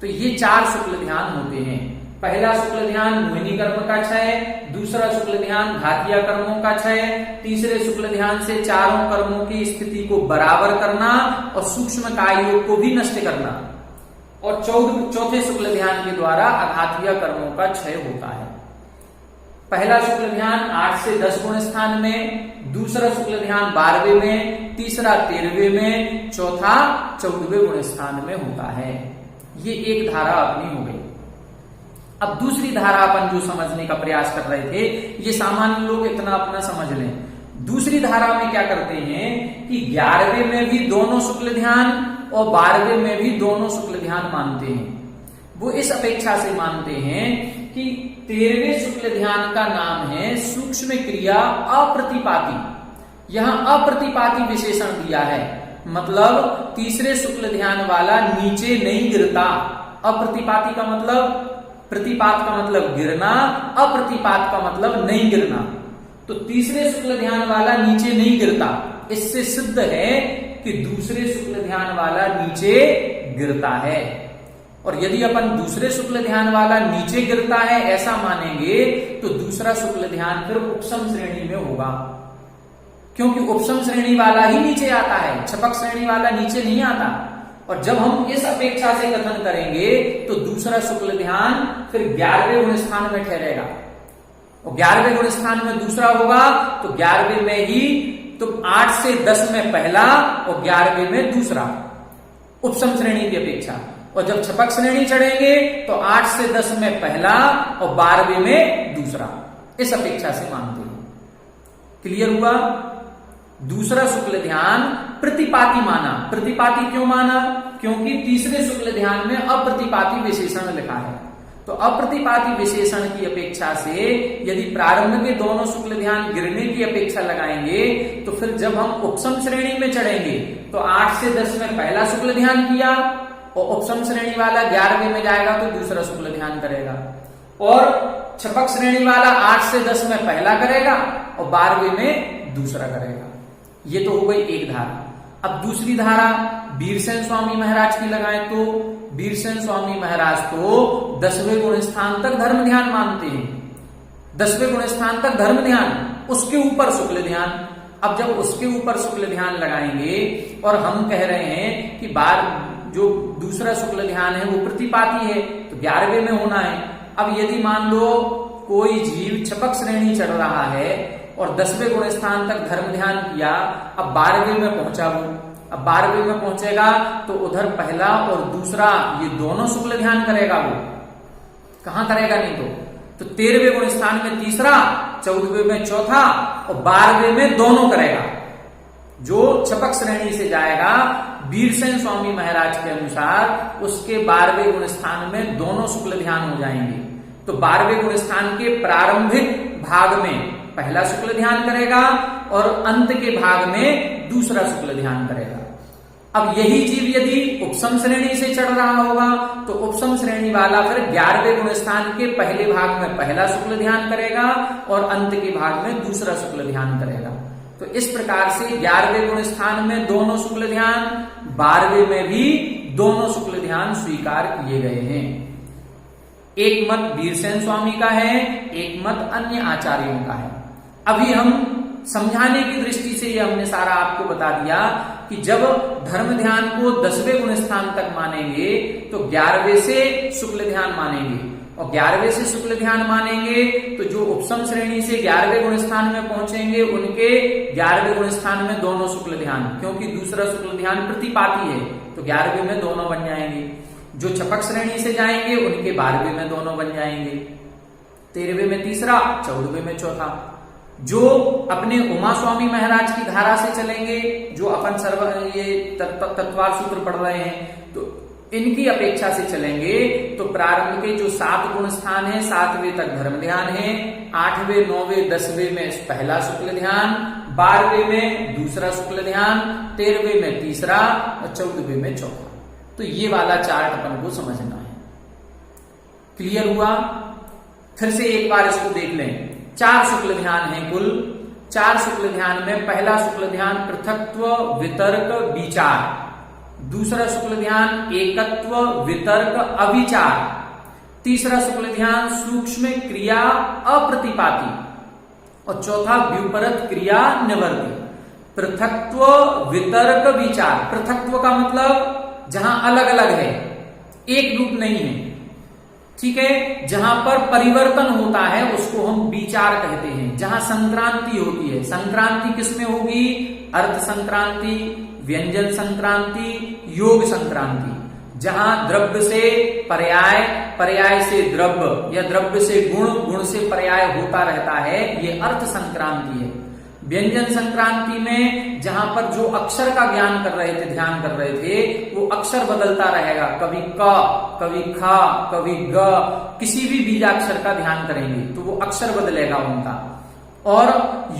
तो ये 4 शुक्ल ध्यान होते हैं। पहला शुक्ल ध्यान मोहिनी कर्म का क्षय, दूसरा शुक्ल ध्यान घातीय कर्मों का क्षय, तीसरे शुक्ल ध्यान से चारों कर्मों की स्थिति को बराबर करना और सूक्ष्म कायोग को भी नष्ट करना, और चौथे शुक्ल ध्यान के द्वारा अघातीय कर्मों का क्षय होता है। पहला शुक्ल ध्यान 8 से 10 गुण स्थान में, दूसरा शुक्ल ध्यान 12वें में, तीसरा 13वें में, चौथा 14वें गुण स्थान में होता है। ये एक धारा अपनी हो गई। अब दूसरी धारा अपन जो समझने का प्रयास कर रहे थे, ये सामान्य लोग इतना अपना समझ लें। दूसरी धारा में क्या करते हैं कि 11वें में भी दोनों शुक्ल ध्यान और 12वें में भी दोनों शुक्ल ध्यान मानते हैं। वो इस अपेक्षा से मानते हैं कि 13वें शुक्ल ध्यान का नाम है सूक्ष्म क्रिया अप्रतिपाती। यहां अप्रतिपाती विशेषण दिया है, मतलब तीसरे शुक्ल ध्यान वाला नीचे नहीं गिरता। अप्रतिपाती का मतलब, प्रतिपात का मतलब गिरना, अप्रतिपात का मतलब नहीं गिरना। तो तीसरे शुक्ल ध्यान वाला नीचे नहीं गिरता। इससे सिद्ध है कि दूसरे शुक्ल ध्यान वाला नीचे गिरता है। और यदि अपन दूसरे शुक्ल ध्यान वाला नीचे गिरता है ऐसा मानेंगे तो दूसरा शुक्ल ध्यान फिर उपसम श्रेणी में होगा, क्योंकि उपसम श्रेणी वाला ही नीचे आता है, छपक श्रेणी वाला नीचे नहीं आता। और जब हम इस अपेक्षा से कथन करेंगे तो दूसरा शुक्ल ध्यान फिर 11वें गुण स्थान में ठहरेगा, और 11वें गुण स्थान में दूसरा होगा तो 11वें में ही, तो 8 से 10 में पहला और 11वें में दूसरा, उपसम श्रेणी की अपेक्षा। और जब छपक श्रेणी चढ़ेंगे तो 8 से 10 में पहला और 12वें में दूसरा, इस अपेक्षा से मानते हैं। क्लियर हुआ? दूसरा शुक्ल ध्यान प्रतिपाती माना। प्रतिपाती क्यों माना? क्योंकि तीसरे शुक्ल ध्यान में अप्रतिपाती विशेषण लिखा है। तो अप्रतिपाती विशेषण की अपेक्षा से यदि प्रारंभ के दोनों शुक्ल ध्यान गिरने की अपेक्षा लगाएंगे तो फिर जब हम उपसम श्रेणी में चढ़ेंगे तो 8 से 10 में पहला शुक्ल ध्यान किया और उपसम श्रेणी वाला 11वें में जाएगा तो दूसरा शुक्ल ध्यान करेगा, और छपक श्रेणी वाला 8 से 10 में पहला करेगा और 12वें में दूसरा करेगा। ये तो हो गई एक धारा। अब दूसरी धारा वीरसेन स्वामी महाराज की लगाएं तो वीरसेन स्वामी महाराज तो 10वें गुण स्थान तक धर्म ध्यान मानते हैं। 10वें गुण स्थान तक धर्म ध्यान, उसके ऊपर शुक्ल ध्यान। अब जब उसके ऊपर शुक्ल ध्यान लगाएंगे और हम कह रहे हैं कि जो दूसरा शुक्ल ध्यान है वो प्रतिपाती है तो 11वें में होना है। अब यदि मान लो कोई जीव छपक श्रेणी चढ़ रहा है और 10वें गुण स्थान तक धर्म ध्यान किया, अब 12वें में पहुंचा वो, अब 12वें में पहुंचेगा तो उधर पहला और दूसरा ये दोनों शुक्ल ध्यान करेगा। वो कहां करेगा? नहीं तो 13वें गुण स्थान में तीसरा, 14वें में चौथा और 12वें में दोनों करेगा। जो छपक श्रेणी से जाएगा वीरसेन स्वामी महाराज के अनुसार उसके 12वें गुण स्थान में दोनों शुक्ल ध्यान हो जाएंगे। तो 12वें गुण स्थान के प्रारंभिक भाग में पहला शुक्ल ध्यान करेगा और अंत के भाग में दूसरा शुक्ल ध्यान करेगा। अब यही जीव यदि उपसम श्रेणी से चढ़ रहा होगा तो उपसम श्रेणी वाला फिर 11वें गुण स्थान के पहले भाग में पहला शुक्ल ध्यान करेगा और अंत के भाग में दूसरा शुक्ल ध्यान करेगा। तो इस प्रकार से 11वें गुण स्थान में दोनों शुक्ल ध्यान, 12वें में भी दोनों शुक्ल ध्यान स्वीकार किए गए हैं। एक मत वीरसेन स्वामी का है, एक मत अन्य आचार्यों का है। अभी हम समझाने की दृष्टि से ये हमने सारा आपको बता दिया कि जब धर्म ध्यान को 10वें गुण स्थान तक मानेंगे तो 11वें से शुक्ल ध्यान मानेंगे, और 11वें से शुक्ल ध्यान मानेंगे तो जो उपसम श्रेणी से 11वें गुण स्थान में पहुंचेंगे उनके 11वें गुण स्थान में दोनों शुक्ल ध्यान, क्योंकि दूसरा शुक्ल ध्यान प्रतिपाती है तो 11वें में दोनों बन जाएंगे। जो चपक श्रेणी से जाएंगे उनके 12वें में दोनों बन जाएंगे, 13वें में तीसरा, 14वें में चौथा। जो अपने उमा स्वामी महाराज की धारा से चलेंगे, जो अपन ये तत्वार सूत्र पढ़ रहे हैं, तो इनकी अपेक्षा से चलेंगे तो प्रारंभ के जो 7 गुण स्थान है 7वें तक धर्म ध्यान है, 8वें 9वें 10वें में पहला शुक्ल ध्यान, 12वें में दूसरा शुक्ल ध्यान, 13वें में तीसरा और 14वें में चौथा। तो ये वाला चार्ट अपन को समझना है। क्लियर हुआ? फिर से एक बार इसको देख लें। 4 शुक्ल ध्यान है कुल। 4 शुक्ल ध्यान में पहला शुक्ल ध्यान पृथक्त्व वितर्क विचार, दूसरा शुक्ल ध्यान एकत्व वितर्क अविचार, तीसरा शुक्ल ध्यान सूक्ष्म क्रिया अप्रतिपाती और चौथा व्युपरत क्रिया निवर्ती। पृथक्त्व वितर्क विचार, पृथक्त्व का मतलब जहां अलग अलग है, एक रूप नहीं है, ठीक है। जहां पर परिवर्तन होता है उसको हम विचार कहते हैं। जहां संक्रांति होती है, संक्रांति किसमें होगी? अर्थ संक्रांति, व्यंजन संक्रांति, योग संक्रांति। जहां द्रव्य से पर्याय, पर्याय से द्रव्य या द्रव्य से गुण, गुण से पर्याय होता रहता है, ये अर्थ संक्रांति है। व्यंजन संक्रांति में जहां पर जो अक्षर का ज्ञान कर रहे थे, ध्यान कर रहे थे, वो अक्षर बदलता रहेगा, कभी क, कभी ख, कभी ग, किसी भी बीजाक्षर का ध्यान करेंगे तो वो अक्षर बदलेगा उनका। और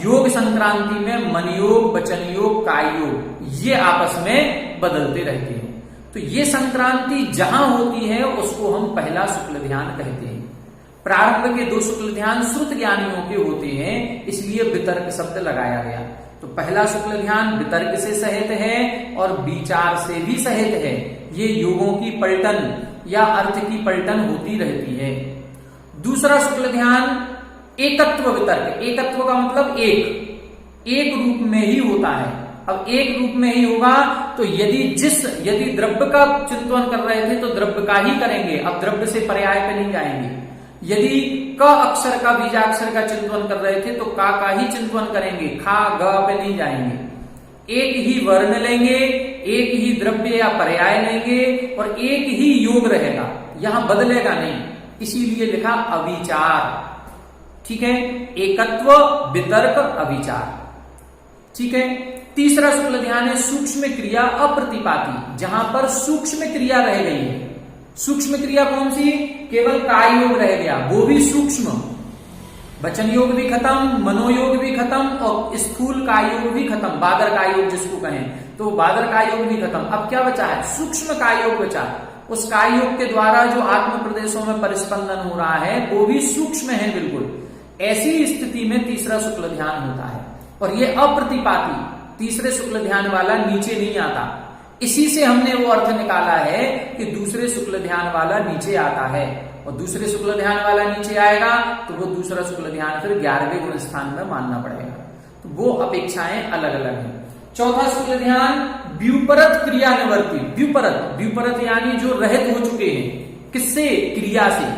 योग संक्रांति में मन योग, वचन योग, काय योग, ये आपस में बदलते रहते हैं। तो ये संक्रांति जहां होती है उसको हम पहला शुक्ल ध्यान कहते हैं। प्रारंभ के 2 शुक्ल ध्यान श्रुत ज्ञानियों के होते हैं, इसलिए वितर्क शब्द लगाया गया। तो पहला शुक्ल ध्यान वितर्क से सहित है और विचार से भी सहित है। ये योगों की पलटन या अर्थ की पलटन होती रहती है। दूसरा शुक्ल ध्यान एकत्व वितर्क, एकत्व का मतलब एक रूप में ही होता है। अब एक रूप में ही होगा तो यदि द्रव्य का चिंतन कर रहे थे तो द्रव्य का ही करेंगे, अब द्रव्य से पर्याय पे नहीं जाएंगे। यदि क अक्षर का बीजाक्षर का चिंतन कर रहे थे तो का ही चिंतन करेंगे, खा ग पे नहीं जाएंगे। एक ही वर्ण लेंगे, एक ही द्रव्य या पर्याय लेंगे और एक ही योग रहेगा, यहां बदलेगा नहीं, इसीलिए लिखा अविचार। ठीक है, एकत्व वितर्क अविचार। ठीक है। तीसरा शुक्ल ध्यान है सूक्ष्म क्रिया अप्रतिपाती, जहां पर सूक्ष्म क्रिया रह गई है। सूक्ष्म क्रिया कौन सी? केवल काय योग रह गया, वो भी सूक्ष्म। वचन योग भी खत्म, मनोयोग भी खत्म और स्थूल काय योग भी खत्म, बादर काय योग जिसको कहें, तो बादर काय योग भी खत्म। अब क्या बचा है? सूक्ष्म काय योग बचा। उस काय योग के द्वारा जो आत्म प्रदेशों में परिस्पंदन हो रहा है वो भी सूक्ष्म है बिल्कुल। ऐसी स्थिति में तीसरा शुक्ल ध्यान होता है और ये अप्रतिपाती, तीसरे शुक्ल ध्यान वाला नीचे नहीं आता। इसी से हमने वो अर्थ निकाला है कि दूसरे शुक्ल ध्यान वाला नीचे आता है और दूसरे शुक्ल ध्यान वाला नीचे आएगा तो वो दूसरा शुक्ल ध्यान फिर 11वें गुण स्थान में मानना पड़ेगा। तो वो अपेक्षाएं अलग अलग हैं। चौथा शुक्ल ध्यान व्युपरत क्रिया निवर्ती। व्युपरत यानी जो रहित हो चुके हैं, किससे? क्रिया से।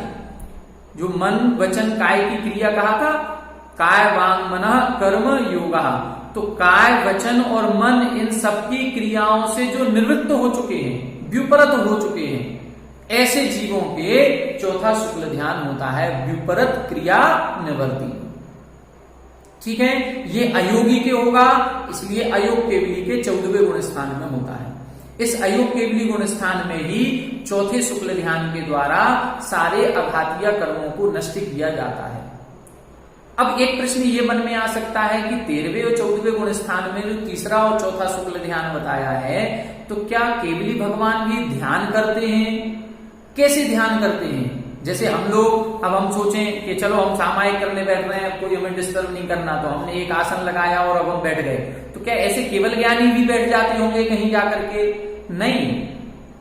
जो मन वचन काय की क्रिया कहा था, काय वांग मनः कर्म योगा, तो काय वचन और मन इन सबकी क्रियाओं से जो निवृत्त हो चुके हैं, व्युपरत हो चुके हैं, ऐसे जीवों के चौथा शुक्ल ध्यान होता है व्युपरत क्रिया निवर्ती। ठीक है, ये अयोगी के होगा, इसलिए अयोग केवली के 14वें गुण स्थान में होता है। इस अयोग केवली गुण स्थान में ही चौथे शुक्ल ध्यान के द्वारा सारे अघातीय कर्मों को नष्ट किया जाता है। अब एक प्रश्न ये मन में आ सकता है कि 13वें और 14वें गुण स्थान में जो तीसरा और चौथा शुक्ल ध्यान बताया है, तो क्या केवली भगवान भी ध्यान करते हैं? कैसे ध्यान करते हैं? जैसे हम लोग, अब हम सोचें कि चलो हम सामायिक करने बैठ रहे हैं, कोई हमें डिस्टर्ब नहीं करना, तो हमने एक आसन लगाया और अब हम बैठ गए, तो क्या ऐसे केवल ज्ञानी भी बैठ जाते होंगे कहीं जाकर के? नहीं,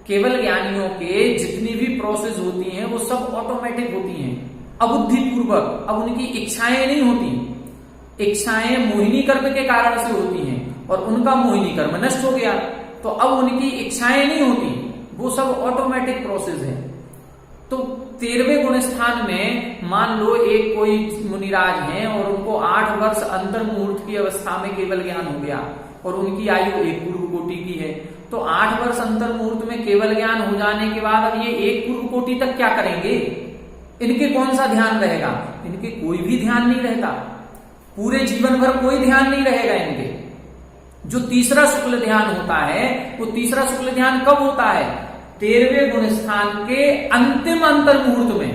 केवल ज्ञानियों के जितनी भी प्रोसेस होती हैं वो सब ऑटोमेटिक होती हैं, अबुद्धि पूर्वक। अब उनकी इच्छाएं नहीं होती। इच्छाएं मोहिनी कर्म के कारण से होती हैं और उनका मोहिनी कर्म नष्ट हो गया, तो अब उनकी इच्छाएं नहीं होती, वो सब ऑटोमेटिक प्रोसेस है। तो 13वें गुण स्थान में मान लो एक कोई मुनिराज हैं और उनको 8 वर्ष अंतर मुहूर्त की अवस्था में केवल ज्ञान हो गया और उनकी आयु 1 पूर्व कोटि की है, तो 8 वर्ष अंतर मुहूर्त में केवल ज्ञान हो जाने के बाद अब ये 1 पूर्व कोटि तक क्या करेंगे? इनके कौन सा ध्यान रहेगा? इनके कोई भी ध्यान नहीं रहता, पूरे जीवन भर कोई ध्यान नहीं रहेगा इनके। जो तीसरा शुक्ल ध्यान होता है, वो तीसरा शुक्ल ध्यान कब होता है? 13वें गुण स्थान के अंतिम अंतर मुहूर्त में,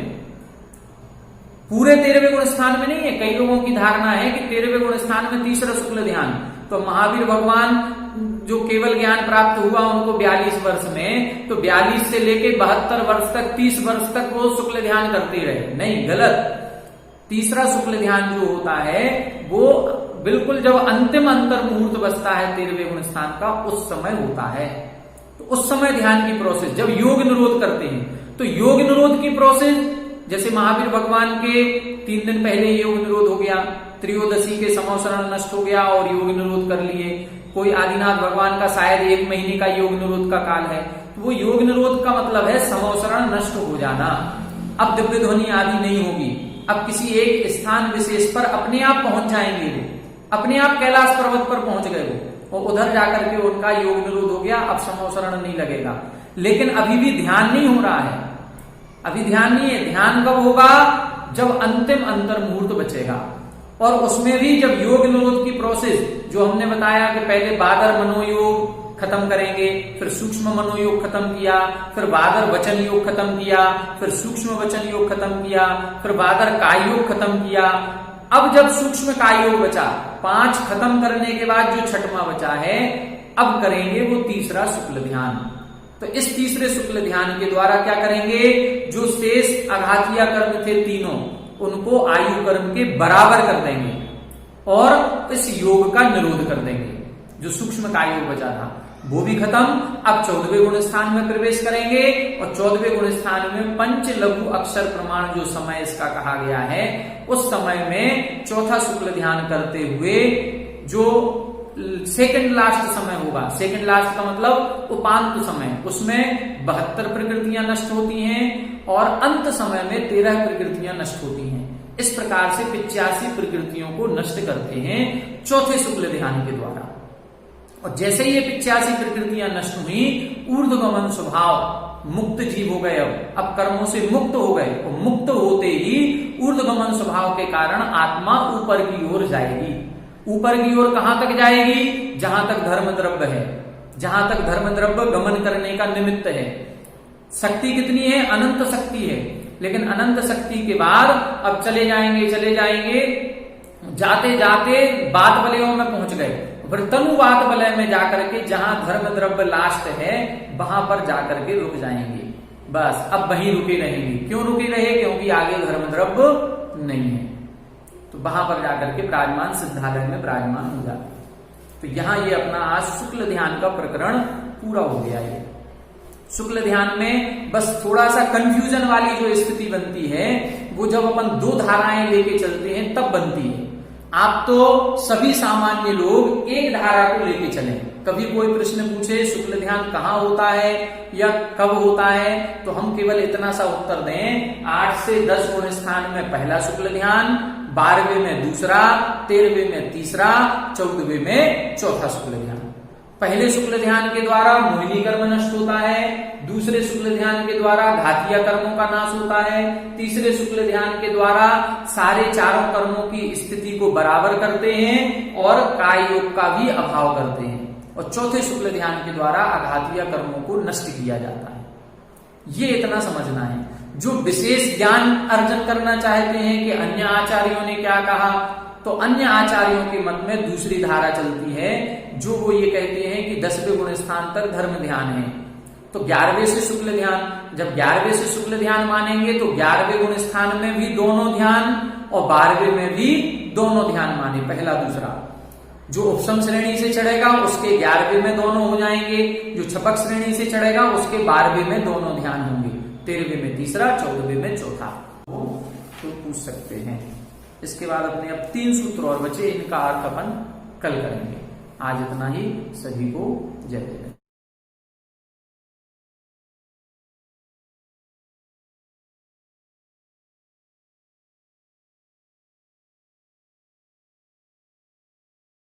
पूरे 13वें गुण स्थान में नहीं है। कई लोगों की धारणा है कि 13वें गुण स्थान में तीसरा शुक्ल ध्यान, तो महावीर भगवान जो केवल ज्ञान प्राप्त हुआ उनको 42 वर्ष में, तो 42 से लेके 72 वर्ष तक, 30 वर्ष तक वो शुक्ल ध्यान करते रहे। नहीं, गलत। तीसरा शुक्ल ध्यान जो होता है वो बिल्कुल जब अंतिम अंतर मुहूर्त बचता है 13वें गुण स्थान का, उस समय होता है। तो उस समय ध्यान की प्रोसेस, जब योग निरोध करते हैं, तो योग निरोध की प्रोसेस, जैसे महावीर भगवान के 3 दिन पहले योग निरोध हो गया, त्रयोदशी के समवसरण नष्ट हो गया और योग निरोध कर लिए। कोई आदिनाथ भगवान का शायद 1 महीने का योग निरोध का काल है, तो वो योग निरोध का मतलब है समवसरण नष्ट हो जाना। अब दिव्य ध्वनि आदि नहीं होगी, अब किसी एक स्थान विशेष पर अपने आप पहुंच जाएंगे, वो अपने आप कैलाश पर्वत पर पहुंच गए वो, और उधर जाकर के उनका योग निरोध हो गया, अब समवसरण नहीं लगेगा। लेकिन अभी भी ध्यान नहीं हो रहा है, अभी ध्यान नहीं है। ध्यान कब होगा? जब अंतिम अंतर मुहूर्त बचेगा, और उसमें भी जब योग निरोध की प्रोसेस जो हमने बताया कि पहले बादर मनोयोग खत्म करेंगे, फिर सूक्ष्म मनोयोग खत्म किया, फिर बादर वचन योग खत्म किया, फिर सूक्ष्म वचन योग खत्म किया, फिर बादर काय योग खत्म किया। अब जब सूक्ष्म काय योग बचा, 5 खत्म करने के बाद जो 6वां बचा है, अब करेंगे वो तीसरा शुक्ल ध्यान। तो इस तीसरे शुक्ल ध्यान के द्वारा क्या करेंगे? जो शेष आघातीय कर्म थे तीनों, उनको आयु कर्म के बराबर कर देंगे और इस योग का निरोध कर देंगे। जो सूक्ष्म काय योग बचा था वो भी खत्म। अब 14वें गुण स्थान में प्रवेश करेंगे, और 14वें गुण स्थान में पंच लघु अक्षर प्रमाण जो समय इसका कहा गया है, उस समय में चौथा शुक्ल ध्यान करते हुए जो सेकंड लास्ट समय होगा, सेकंड लास्ट का मतलब उपांत समय, उसमें 72 प्रकृतियां नष्ट होती हैं और अंत समय में 13 प्रकृतियां नष्ट होती हैं। इस प्रकार से 85 प्रकृतियों को नष्ट करते हैं चौथे शुक्ल ध्यान के द्वारा। और जैसे ये 85 प्रकृतियां नष्ट हुई, ऊर्ध्वगमन स्वभाव, मुक्त जीव हो गए, अब कर्मों से मुक्त हो गए, और मुक्त होते ही ऊर्ध्वगमन स्वभाव के कारण आत्मा ऊपर की ओर जाएगी। ऊपर की ओर कहां तक जाएगी? जहां तक धर्म द्रव्य है, जहां तक धर्म द्रव्य गमन करने का निमित्त है। शक्ति कितनी है? अनंत शक्ति है। लेकिन अनंत शक्ति के बाद अब चले जाएंगे, जाते जाते बात वलयों में पहुंच गए, फिर तनुवात वलय में जाकर के जहां धर्म द्रव्य लास्ट है, वहां पर जाकर के रुक जाएंगे। बस अब वहीं रुके रहेंगे। क्यों रुके रहे? क्योंकि आगे धर्म द्रव्य नहीं है, तो वहां पर जाकर के विराजमान सिद्धालय में विराजमान हो जाते। तो यहां ये अपना आज शुक्ल ध्यान का प्रकरण पूरा हो गया। ये शुक्ल ध्यान में बस थोड़ा सा कंफ्यूजन वाली जो स्थिति बनती है, वो जब अपन 2 धाराएं लेके चलते हैं तब बनती है। आप तो सभी सामान्य लोग एक धारा को लेके चले। कभी कोई प्रश्न पूछे शुक्ल ध्यान कहाँ होता है या कब होता है, तो हम केवल इतना सा उत्तर दें, 8 से 10 गुण स्थान में पहला शुक्ल ध्यान, 12वें में दूसरा, 13वें में तीसरा, 14वें में चौथा शुक्ल ध्यान। पहले शुक्ल ध्यान के द्वारा मोहिनी कर्म नष्ट होता है, दूसरे शुक्ल ध्यान के द्वारा घातीय कर्मों का नाश होता है, तीसरे शुक्ल ध्यान के द्वारा सारे चारों कर्मों की स्थिति को बराबर करते हैं और काय योग का भी अभाव करते हैं, और चौथे शुक्ल ध्यान के द्वारा अघातीय कर्मों को नष्ट किया जाता है। ये इतना समझना है। जो विशेष ज्ञान अर्जन करना चाहते हैं कि अन्य आचार्यों ने क्या कहा, तो अन्य आचार्यों के मत में दूसरी धारा चलती है, जो वो ये कहते हैं कि 10वें गुण स्थान तक धर्म ध्यान है, तो 11वें से शुक्ल ध्यान। जब 11वें से शुक्ल ध्यान मानेंगे तो 11वें गुण स्थान में भी दोनों ध्यान और 12वें में भी दोनों ध्यान माने, पहला दूसरा। जो उपसम श्रेणी से चढ़ेगा उसके 11वें में दोनों हो जाएंगे, जो छपक श्रेणी से चढ़ेगा उसके 12वें में दोनों ध्यान होंगे, 13वें में तीसरा, 14वें में चौथा। तो पूछ सकते हैं। इसके बाद अपने अब 3 सूत्र और बचे, इनका अर्थ अपन कल करेंगे। आज इतना ही, सभी को जय जय।